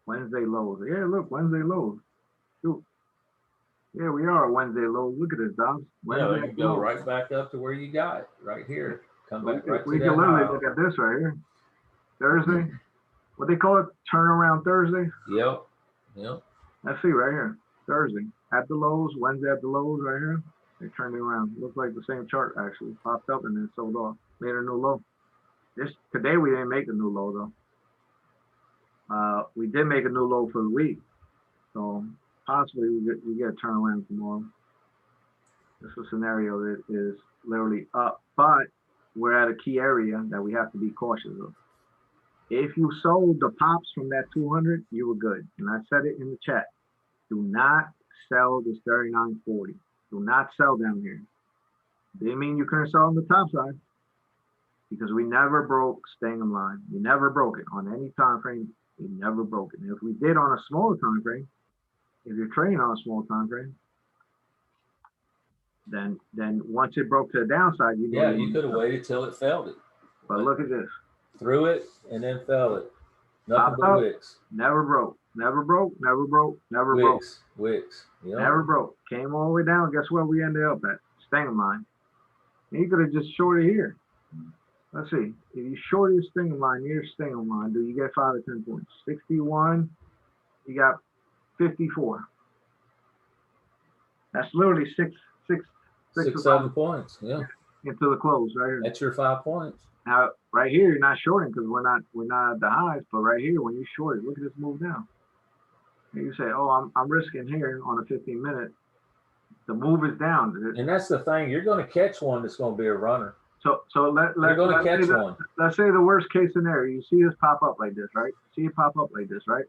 Wednesday lows. Yeah, look, Wednesday lows. Shoot. Yeah, we are at Wednesday lows. Look at this, Dobbs. Yeah, you can go right back up to where you got it, right here. Come back right to that. We can literally look at this right here. Thursday. What they call it? Turnaround Thursday? Yep. Let's see right here. Thursday. At the lows, Wednesday at the lows right here. They turned it around. Looks like the same chart actually. Popped up and then sold off. Made a new low. Today we didn't make a new low though. We did make a new low for the week. So possibly we get a turnaround tomorrow. This is a scenario that is literally up, but we're at a key area that we have to be cautious of. If you sold the pops from that 200, you were good. And I said it in the chat. Do not sell this 39.40. Do not sell down here. Didn't mean you couldn't sell on the top side because we never broke staying in line. We never broke it on any time frame. We never broke it. And if we did on a smaller time frame, if you're trading on a small time frame, then once it broke to the downside, you could have waited till it failed it. But look at this. Threw it and then fell it. Nothing but wicks. Never broke. Never broke. Never broke. Never broke. Wicks. Yep. Never broke. Came all the way down. Guess where we ended up at? Staying in line. You could have just shorted here. Let's see. If you short your staying in line, near staying in line, do you get 5 or 10 points? 61. You got 54. That's literally six, 7 points. Yeah. Into the close right here. That's your 5 points. Now right here, you're not shorting because we're not at the highs. But right here, when you short it, look at this move down. And you say, "Oh, I'm risking here on a 15-minute." The move is down. And that's the thing. You're going to catch one that's going to be a runner. So let's catch one. Let's say the worst case scenario. You see this pop up like this, right? See it pop up like this, right?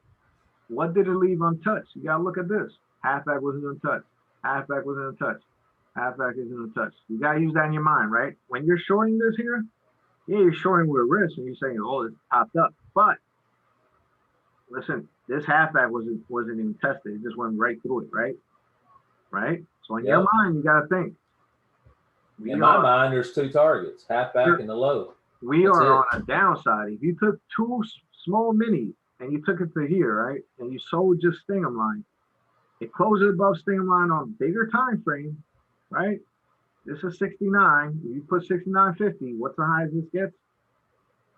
What did it leave untouched? You got to look at this. Halfback wasn't untouched. Halfback wasn't untouched. Halfback isn't untouched. You got to use that in your mind, right? When you're shorting this here, yeah, you're shorting with risk and you're saying, "Oh, it popped up." But listen, this halfback wasn't even tested. It just went right through it, right? Right? So in your mind, you got to think. In my mind, there's 2 targets, halfback and the low. We are on a downside. If you took 2 small minis and you took it to here, right, and you sold just Stingham line, it closes above Stingham line on bigger time frame, right? This is 69. If you put 69.50, what's the highest this gets?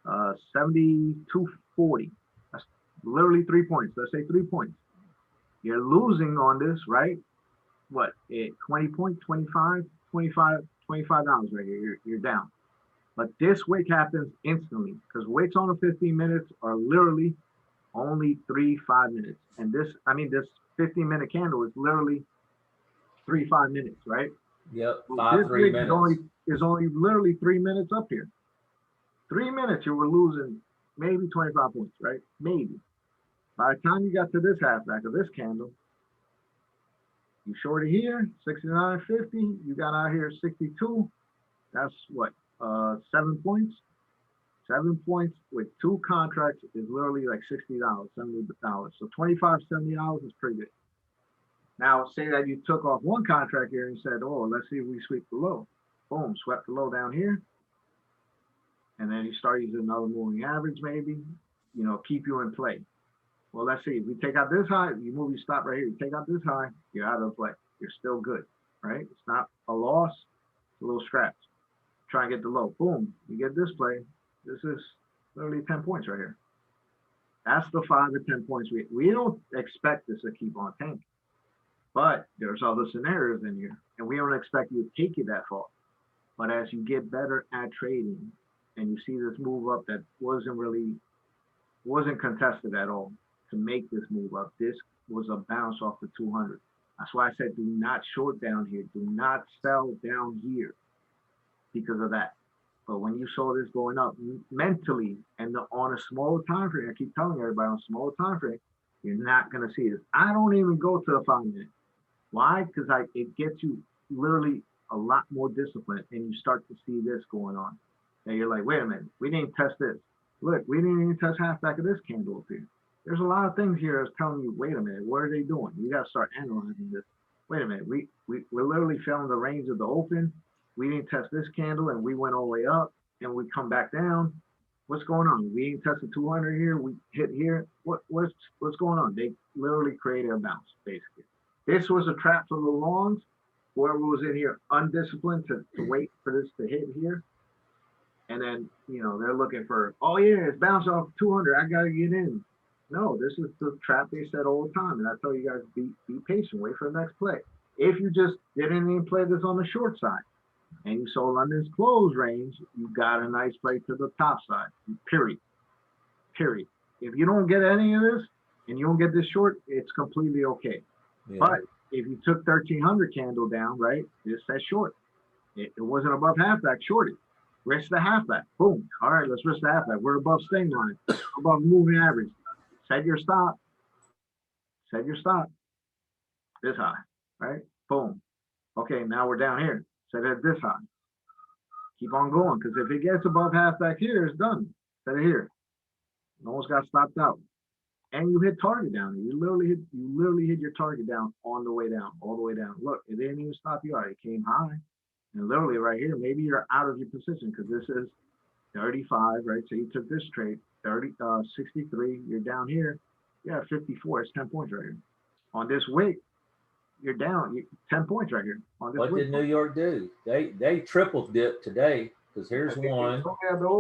72.40. That's literally 3 points. Let's say 3 points. You're losing on this, right? What? 20 points, 25 $25 right here. You're down. But this wick happens instantly because wicks on the 15 minutes are literally only 5 minutes. And this 15-minute candle is literally 5 minutes, right? Yep, Well, this 3 week minutes. is only literally 3 minutes up here. 3 minutes, you were losing maybe 25 points, right? Maybe. By the time you got to this halfback of this candle, you shorted here, 69.50. You got out here 62. That's what, 7 points? 7 points with two contracts is literally like $60, $70. So $25, $70 is pretty good. Now, say that you took off one contract here and said, oh, let's see if we sweep the low. Boom, swept the low down here. And then you start using another moving average, maybe, keep you in play. Well, let's see. If we take out this high, you move your stop right here. You take out this high, you're out of play. You're still good, right? It's not a loss. It's a little scratch. Try and get the low. Boom. You get this play. This is literally 10 points right here. That's the 5 to 10 points. We don't expect this to keep on tanking. But there's other scenarios in here. And we don't expect you to take it that far. But as you get better at trading and you see this move up that wasn't contested at all to make this move up, this was a bounce off the 200. That's why I said do not short down here. Do not sell down here because of that. But when you saw this going up mentally and on a smaller time frame, I keep telling everybody on a smaller time frame, you're not going to see this. I don't even go to the 5 minute. Why? Because it gets you literally a lot more discipline and you start to see this going on. And you're like, wait a minute, we didn't test this. Look, we didn't even test halfback of this candle up here. There's a lot of things here that's telling you, wait a minute, what are they doing? You got to start analyzing this. Wait a minute, we literally fell in the range of the open. We didn't test this candle and we went all the way up and we come back down. What's going on? We didn't test the 200 here. We hit here. What's going on? They literally created a bounce, basically. This was a trap for the longs. Whoever was in here undisciplined to wait for this to hit here. And then, they're looking for, oh yeah, it's bounced off 200. I got to get in. No, this is the trap they said all the time. And I tell you guys, be patient, wait for the next play. If you just didn't even play this on the short side and you saw London's close range, you got a nice play to the top side, period. If you don't get any of this and you don't get this short, it's completely okay. Yeah. But if you took 1300 candle down, right, this says short. It wasn't above halfback, shorted. Risk the halfback. Boom. All right, let's risk the halfback. We're above sting line, above moving average. Set your stop. This high, right? Boom. Okay, now we're down here. Set it this high. Keep on going, because if it gets above halfback here, it's done. Set it here. You almost got stopped out. And you hit target down. You literally hit your target down on the way down, all the way down. Look, it didn't even stop you out. It came high. And literally right here, maybe you're out of your position because this is 35, right? So you took this trade, 63, you're down here. Yeah, 54, it's 10 points right here. On this wick, you're down 10 points right here. On this what did New York do? They triple dipped today because here's one,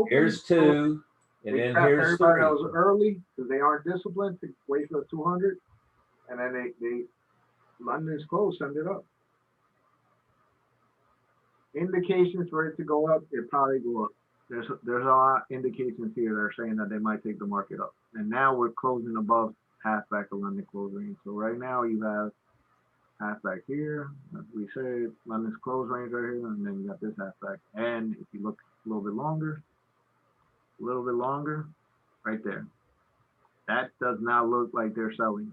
here's two, and then here's three. Everybody else early because they aren't disciplined to wait for the 200. And then they London is close, send it up. Indications for it to go up, it probably go up. There's a lot of indications here that are saying that they might take the market up. And now we're closing above halfback of London close range. So right now you have halfback here, as we said, London's close range right here, and then you got this halfback. And if you look a little bit longer, right there. That does not look like they're selling.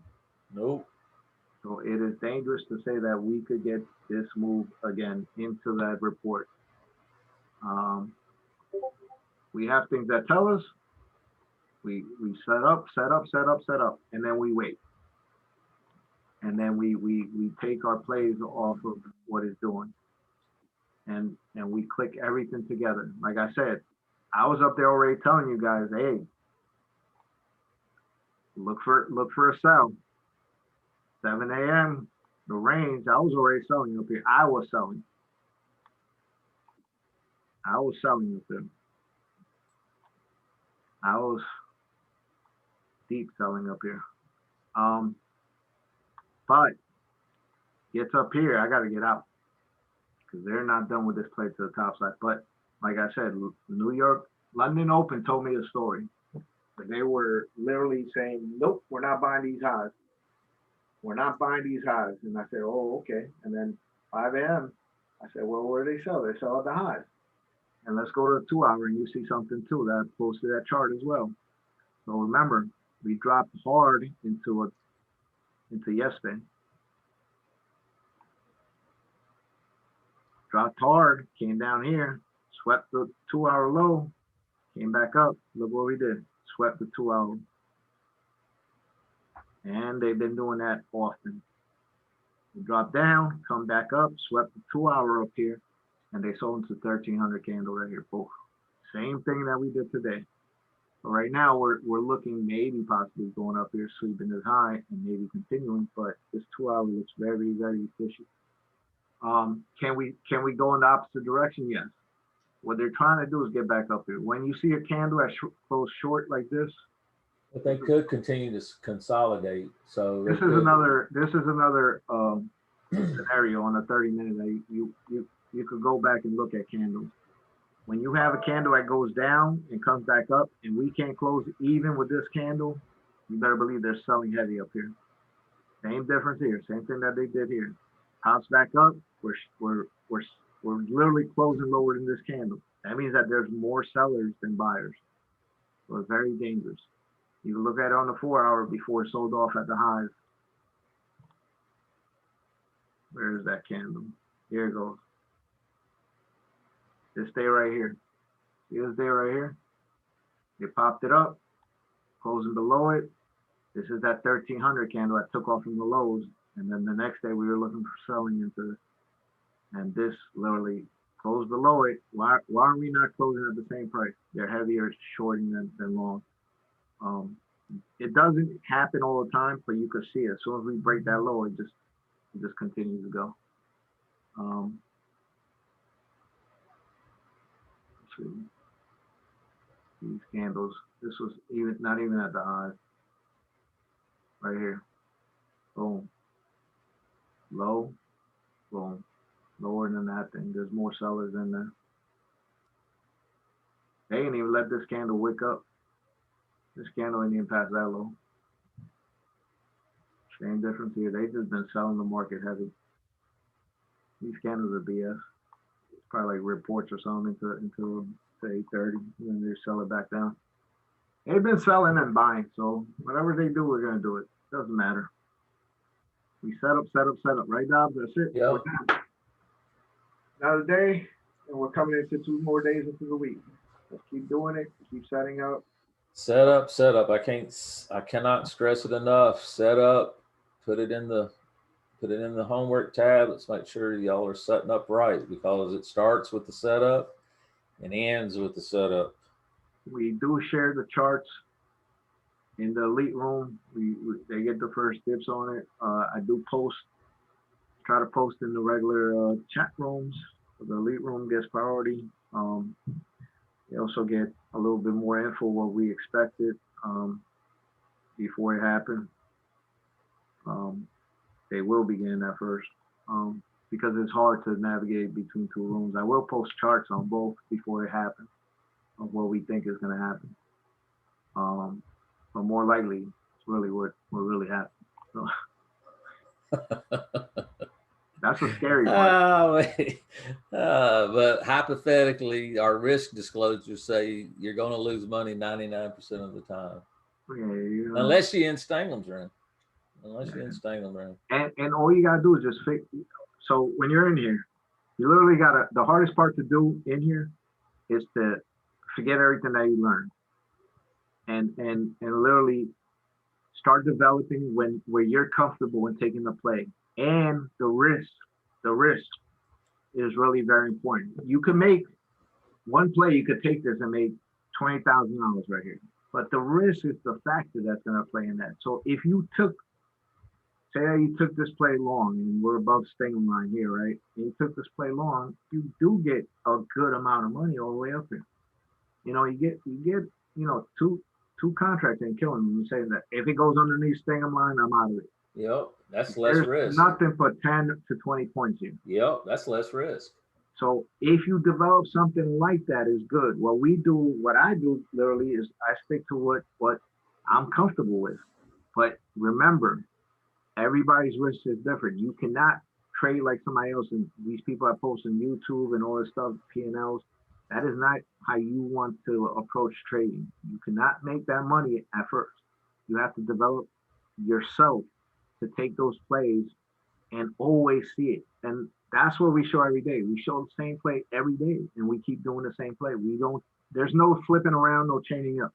Nope. So it is dangerous to say that we could get this move again into that report. We have things that tell us we set up, and then we wait. And then we take our plays off of what it's doing. And we click everything together. Like I said, I was up there already telling you guys, hey, look for a sell. 7 a.m. the range, I was already selling up here. I was selling up there. I was deep selling up here. But gets up here, I got to get out because they're not done with this play to the top side. But like I said, New York, London Open told me a story. But they were literally saying, nope, we're not buying these highs. We're not buying these highs. And I said, oh, okay. And then 5 a.m., I said, well, where do they sell? They sell at the highs. And let's go to the 2 hour and you see something too that close to that chart as well. So remember, we dropped hard into yesterday. Dropped hard, came down here, swept the 2 hour low, came back up. Look what we did. Swept the 2 hour. And they've been doing that often. They drop down, come back up, swept the 2 hour up here, and they sold into 1300 candle right here. Both. Same thing that we did today. So right now we're looking maybe possibly going up here, sweeping this high and maybe continuing, but this 2 hour looks very, very fishy. Can we go in the opposite direction? Yes. What they're trying to do is get back up here. When you see a candle that close short like this, But they could continue to consolidate. So this is another scenario on a 30-minute that you could go back and look at candles. When you have a candle that goes down and comes back up, and we can't close even with this candle, you better believe they're selling heavy up here. Same difference here. Same thing that they did here. Pops back up. We're literally closing lower than this candle. That means that there's more sellers than buyers. So it's very dangerous. You can look at it on the 4 hour before it sold off at the highs. Where is that candle? Here it goes. Just stay right here. See this day right here? They popped it up, closing below it. This is that 1300 candle that took off from the lows. And then the next day we were looking for selling into, and this literally closed below it. Why are we not closing at the same price? They're heavier shorting than long. It doesn't happen all the time, but you could see it. As soon as we break that low, it just continues to go. Let's see. These candles. This was not even at the highs. Right here. Boom. Low. Boom. Lower than that thing. There's more sellers in there. They didn't even let this candle wick up. This candle ain't even past that low. Same difference here. They just been selling the market heavy. These candles are BS. It's probably like reports or something into 8:30, and then they sell it back down. They've been selling and buying, so whatever they do, we're gonna do it. Doesn't matter. We set up. Right, Dobbs? That's it. Yep. Another day, and we're coming into 2 more days into the week. Let's keep doing it. Keep setting up. Set up. I cannot stress it enough. Set up. Put it in the homework tab. Let's make sure y'all are setting up right, because it starts with the setup and ends with the setup. We do share the charts in the elite room. They get the first dibs on it. I do try to post in the regular chat rooms. The elite room gets priority. They also get a little bit more info what we expected before it happened. They will be getting that first because it's hard to navigate between 2 rooms. I will post charts on both before it happens of what we think is going to happen. But more likely, it's really what really happened. So that's a scary part. But hypothetically, our risk disclosures say you're going to lose money 99% of the time. Yeah, unless you're in Stanham's room. And all you got to do is just fix. So when you're in here, you literally got to, the hardest part to do in here is to forget everything that you learned. And literally start developing where you're comfortable in taking the play. And the risk is really very important. You can make one play, you could take this and make $20,000 right here. But the risk is the factor that's going to play in that. So if you say that you took this play long, and we're above Stingham line here, right? And you took this play long, you do get a good amount of money all the way up here. You get two contracts ain't killing them. You're saying that if it goes underneath Stingham line, I'm out of it. Yep, that's less risk. Nothing but 10 to 20 points here. Yep, that's less risk. So if you develop something like that, is good. What I do literally is I stick to what I'm comfortable with. But remember, everybody's risk is different. You cannot trade like somebody else, and these people are posting YouTube and all this stuff, P&Ls. That is not how you want to approach trading. You cannot make that money at first. You have to develop yourself to take those plays and always see it. And that's what we show every day. We show the same play every day, and we keep doing the same play. We don't. There's no flipping around, no chaining up.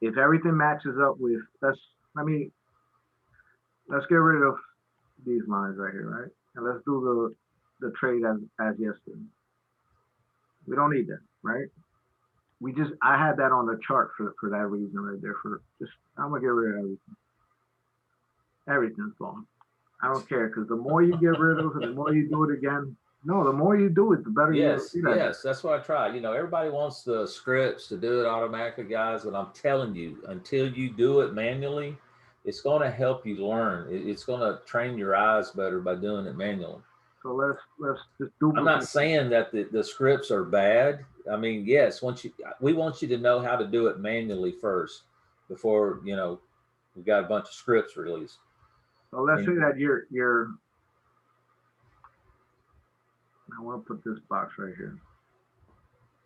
If everything matches up with, let's get rid of these lines right here, right? And let's do the trade as yesterday. We don't need that, right? I had that on the chart for that reason right there. I'm gonna get rid of everything. Everything's gone. I don't care, because the more you get rid of it, the more you do it again. No, the more you do it, the better you see that. Yes, that's what I try. Everybody wants the scripts to do it automatically, guys, but I'm telling you, until you do it manually, it's going to help you learn. It's going to train your eyes better by doing it manually. So let's just do. I'm not saying that the scripts are bad. I mean, yes, we want you to know how to do it manually first before we got a bunch of scripts released. So let's say that you're. I want to put this box right here.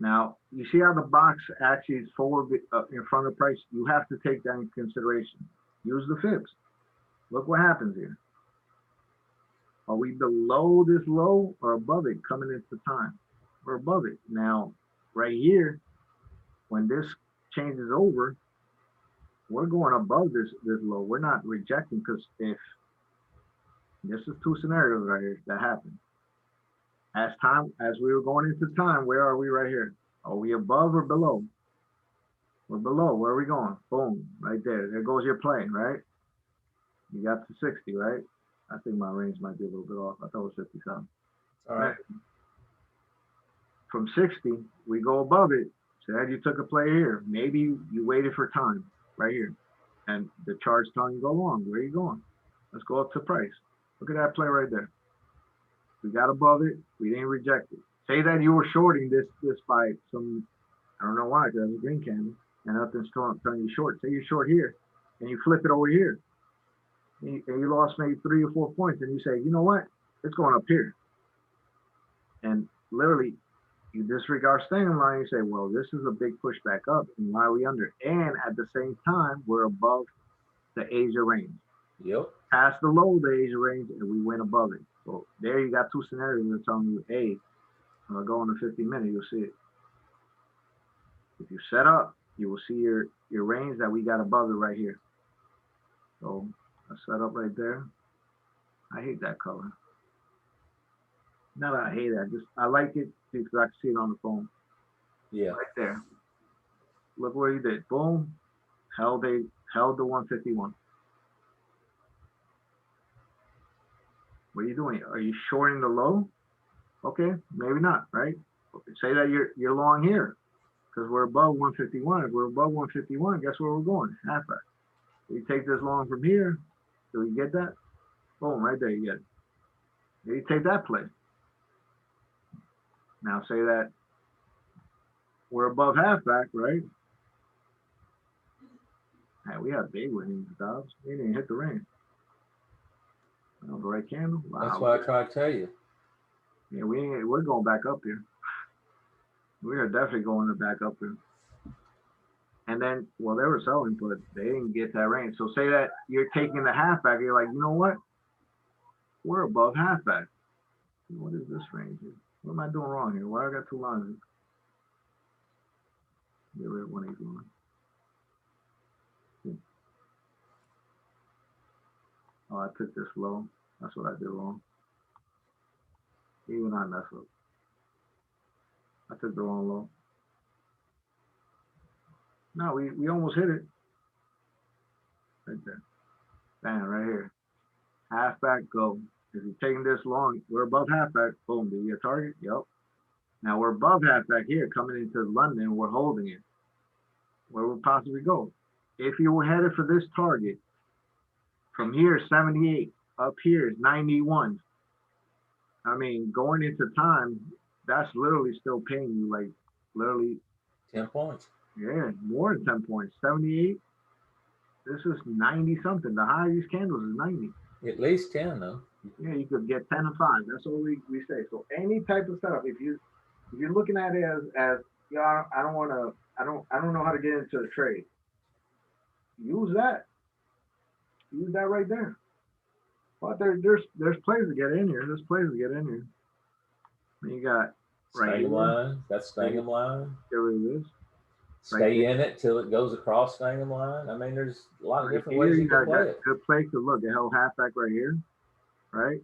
Now, you see how the box actually is forward in front of the price? You have to take that into consideration. Use the fibs. Look what happens here. Are we below this low or above it coming into time? We're above it. Now, right here, when this changes over, we're going above this low. We're not rejecting, because if this is two scenarios right here that happen. As we were going into time, where are we right here? Are we above or below? We're below. Where are we going? Boom, right there. There goes your play, right? You got to 60, right? I think my range might be a little bit off. I thought it was 57. All right. From 60, we go above it. So that you took a play here. Maybe you waited for time right here. And the chart's telling you go long. Where are you going? Let's go up to price. Look at that play right there. We got above it. We didn't reject it. Say that you were shorting this by some, I don't know why, because it's a green candle, and nothing's telling you short. Say you're short here, and you flip it over here, and you lost maybe 3 or 4 points, and you say, you know what? It's going up here. And literally, you disregard standing line. You say, well, this is a big pushback up, and why are we under? And at the same time, we're above the Asia range. Yep. Past the low of the Asia range, and we went above it. So there you got two scenarios that are telling you, hey, I'm gonna go on the 50-minute, you'll see it. If you set up, you will see your range that we got above it right here. So I set up right there. I hate that color. Not that I hate that, I like it because I can see it on the phone. Yeah. Right there. Look what he did. Boom. Held the 151. What are you doing? Are you shorting the low? Okay, maybe not, right? Okay, say that you're long here because we're above 151. If we're above 151, guess where we're going? Half back. We take this long from here. Do you get that? Boom, right there, you get it. Then you take that play. Now say that we're above half back, right? Hey, we have big winnings, Dobbs. We didn't hit the range. The right candle. Wow. That's what I try to tell you. Yeah, we're going back up here. We are definitely going back up here. And then, well, they were selling, but they didn't get that range. So say that you're taking the halfback. You're like, you know what? We're above halfback. What is this range here? What am I doing wrong here? Why I got two lines? Get rid of 181. Oh, I took this low. That's what I did wrong. Even I mess up. I took the wrong low. No, we almost hit it. Right there. Bam, right here. Halfback, go. If you're taking this long, we're above halfback. Boom, do you get a target? Yep. Now we're above halfback here, coming into London. We're holding it. Where would possibly go? If you were headed for this target, from here, 78. Up here is 91. I mean, going into time, that's literally still paying you, like, literally 10 points. Yeah, more than 10 points. 78. This is 90 something. The high of these candles is 90. At least 10, though. Yeah, you could get 10 and 5. That's what we say. So any type of setup, if you're looking at it as yeah, I don't want to, I don't know how to get into the trade. Use that, use that right there. But there's plays to get in here. There's plays to get in here. You got right Stang 'em here. line. That's Stang 'em line. There it is. Right Stay there. in it till it goes across Stang 'em line. I mean, there's a lot of Right different here, ways you you can got play that it. good place to look. It held halfback right here, right?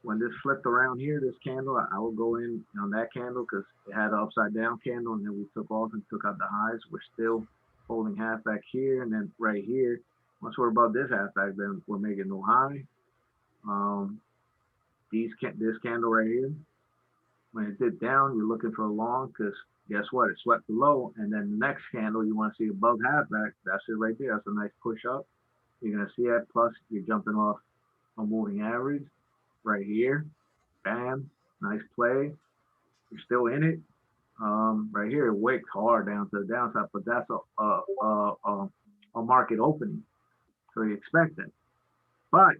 When this flipped around here, this candle, I will go in on that candle because it had an upside down candle, and then we took off and took out the highs. We're still holding halfback here, and then right here. Once we're above this halfback, then we're making no high. Um, this candle right here, when it did down, you're looking for a long because guess what? It swept below, and then the next candle you want to see above halfback. That's it right there. That's a nice push up. You're gonna see that. Plus, you're jumping off a moving average right here. Bam, nice play. You're still in it. Right here, it wicks hard down to the downside, but that's a market opening, so you expect it. But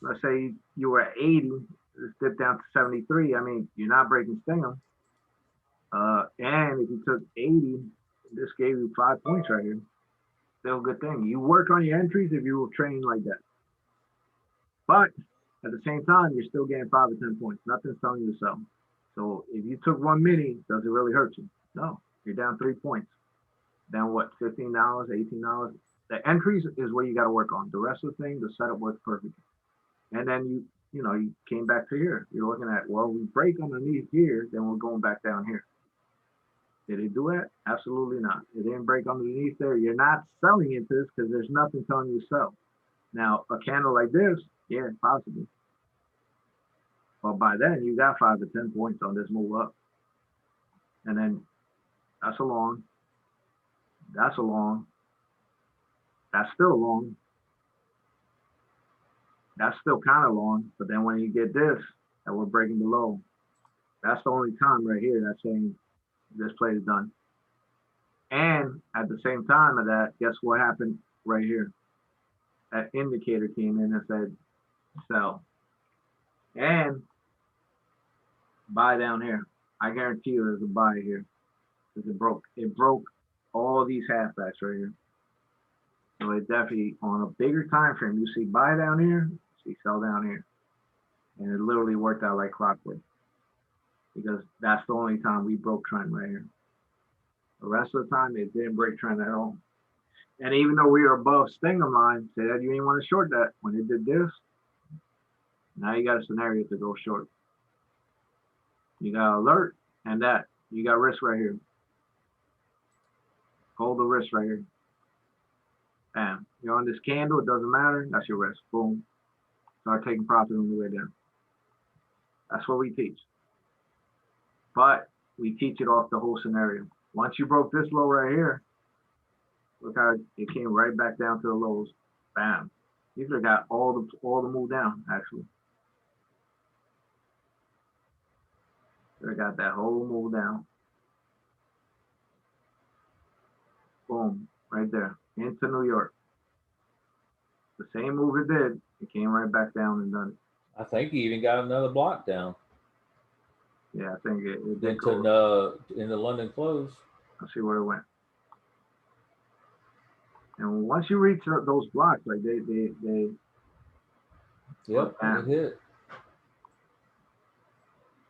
let's say you were at 80, it's dipped down to 73. I mean, you're not breaking Stingham. And if you took 80, this gave you 5 points right here. Still a good thing. You work on your entries if you were trained like that. But at the same time, you're still getting 5 or 10 points. Nothing's telling you to sell. So if you took 1 mini, does it really hurt you? No. You're down 3 points. Down what? $15, $18. The entries is what you got to work on. The rest of the thing, the setup works perfect. And then you came back to here. You're looking at, well, we break underneath here, then we're going back down here. Did it do that? Absolutely not. It didn't break underneath there. You're not selling into this because there's nothing telling you to sell. Now, a candle like this, yeah, possibly. But by then, you got 5 to 10 points on this move up. And then that's a long. That's a long. That's still long. That's still kind of long. But then when you get this, that we're breaking below, that's the only time right here that's saying this play is done. And at the same time of that, guess what happened right here? That indicator came in and said sell. And buy down here. I guarantee you there's a buy here. Because it broke. It broke all these halfbacks right here. So it definitely on a bigger time frame, you see buy down here, you see sell down here. And it literally worked out like clockwork. Because that's the only time we broke trend right here. The rest of the time it didn't break trend at all. And even though we were above Stingham line, say that you didn't want to short that. When it did this, now you got a scenario to go short. You got alert and that. You got risk right here. Hold the risk right here. Bam. You're on this candle, it doesn't matter. That's your risk. Boom. Start taking profit on the way down. That's what we teach. But we teach it off the whole scenario. Once you broke this low right here, look how it came right back down to the lows. Bam. You could have got all the move down, actually. Could have got that whole move down. Boom. Right there. Into New York. The same move it did, it came right back down and done it. I think he even got another block down. Yeah, I think it did Into in the London close. Let's see where it went. And once you reach those blocks, like they Yep, it hit.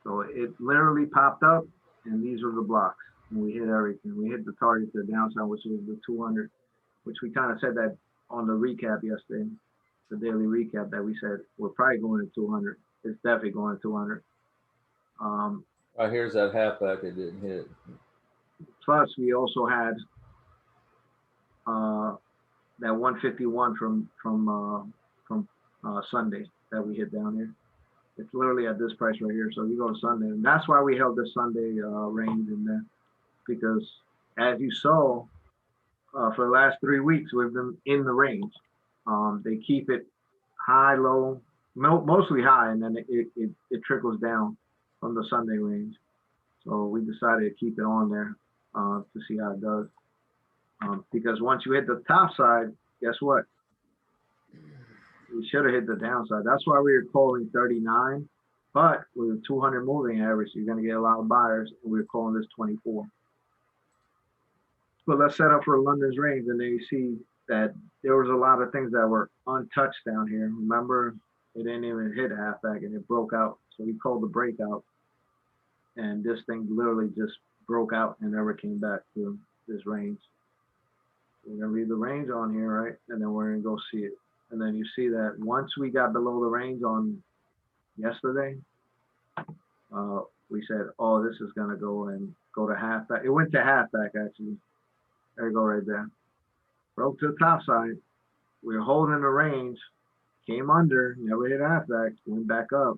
So it literally popped up, and these were the blocks. And we hit everything. We hit the target to the downside, which was the 200, which we kind of said that on the recap yesterday, the daily recap that we said we're probably going to 200. It's definitely going to 200. Right here's that halfback it didn't hit. Plus, we also had that 151 from Sunday that we hit down here. It's literally at this price right here. So you go to Sunday, and that's why we held this Sunday range in there, because as you saw, for the last 3 weeks we've been in the range. They keep it high, low, mostly high, and then it trickles down from the Sunday range. So we decided to keep it on there to see how it does. Because once you hit the top side, guess what? we should have hit the downside. That's why we were calling 39, but with a 200 moving average, you're going to get a lot of buyers. And we were calling this 24. But let's set up for London's range, and then you see that there was a lot of things that were untouched down here. Remember, it didn't even hit halfback, and it broke out. So we called the breakout, and this thing literally just broke out and never came back to this range. So we're gonna leave the range on here, right? And then we're gonna go see it. And then you see that once we got below the range on yesterday, we said, oh, this is gonna go to halfback. It went to halfback actually. There you go right there. Broke to the top side. We were holding the range, came under, never hit halfback, went back up,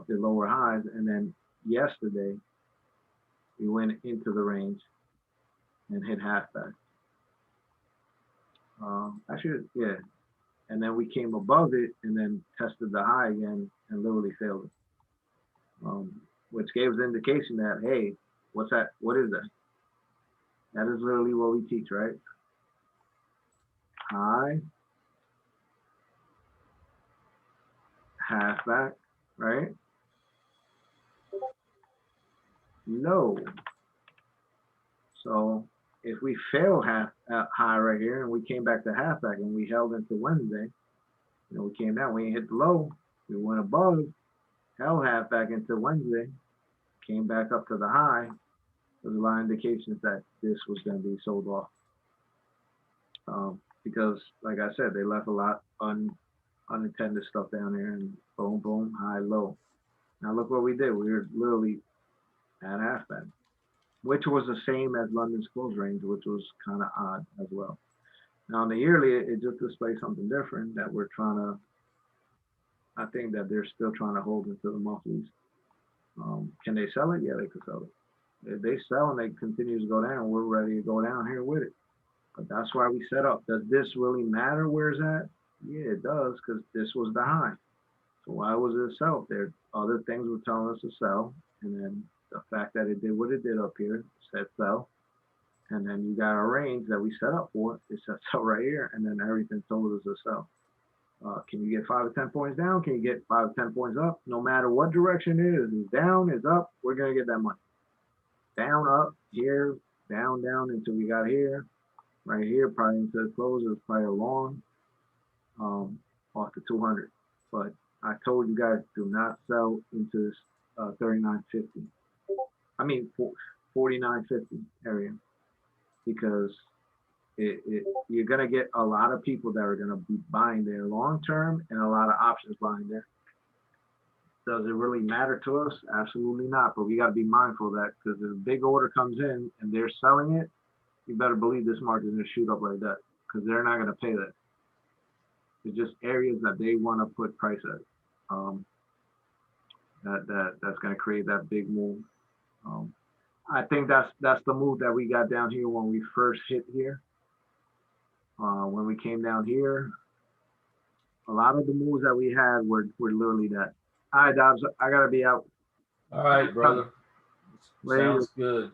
did lower highs, and then yesterday we went into the range and hit halfback. Actually, yeah. And then we came above it and then tested the high again and literally failed it. Which gave us indication that, hey, what's that? What is that? That is literally what we teach, right? High, halfback, right? Low. So if we fail high right here and we came back to halfback and we held into Wednesday, we came down, we hit the low, we went above, held halfback into Wednesday, came back up to the high. There's a lot of indications that this was going to be sold off. Because, like I said, they left a lot unintended stuff down there, and boom, boom, high, low. Now look what we did. We were literally at halfback, which was the same as London's close range, which was kind of odd as well. Now on the yearly, it just displays something different that we're trying to. I think that they're still trying to hold into the monthlies. Can they sell it? Yeah, they could sell it. If they sell and they continue to go down, we're ready to go down here with it. But that's why we set up. Does this really matter where it's at? Yeah, it does, because this was the high. So why was it a sell? There other things were telling us to sell, and then the fact that it did what it did up here said sell, and then you got a range that we set up for. It said sell right here, and then everything told us to sell. Can you get 5 or 10 points down? Can you get 5 or 10 points up? No matter what direction it is, it's down, it's up, we're gonna get that money. Down, up, here, down, down until we got here. Right here, probably into the close, it was probably a long off the 200. But I told you guys, do not sell into this 39.50. I mean 49.50 area, because you're gonna get a lot of people that are gonna be buying there long term and a lot of options buying there. Does it really matter to us? Absolutely not. But we got to be mindful of that, because if a big order comes in and they're selling it, you better believe this market is going to shoot up like that, because they're not going to pay that. It's just areas that they want to put price at. That's going to create that big move. I think that's the move that we got down here when we first hit here. When we came down here, a lot of the moves that we had were literally that. All right, Dobbs, I got to be out. All right, brother. Later. Sounds good.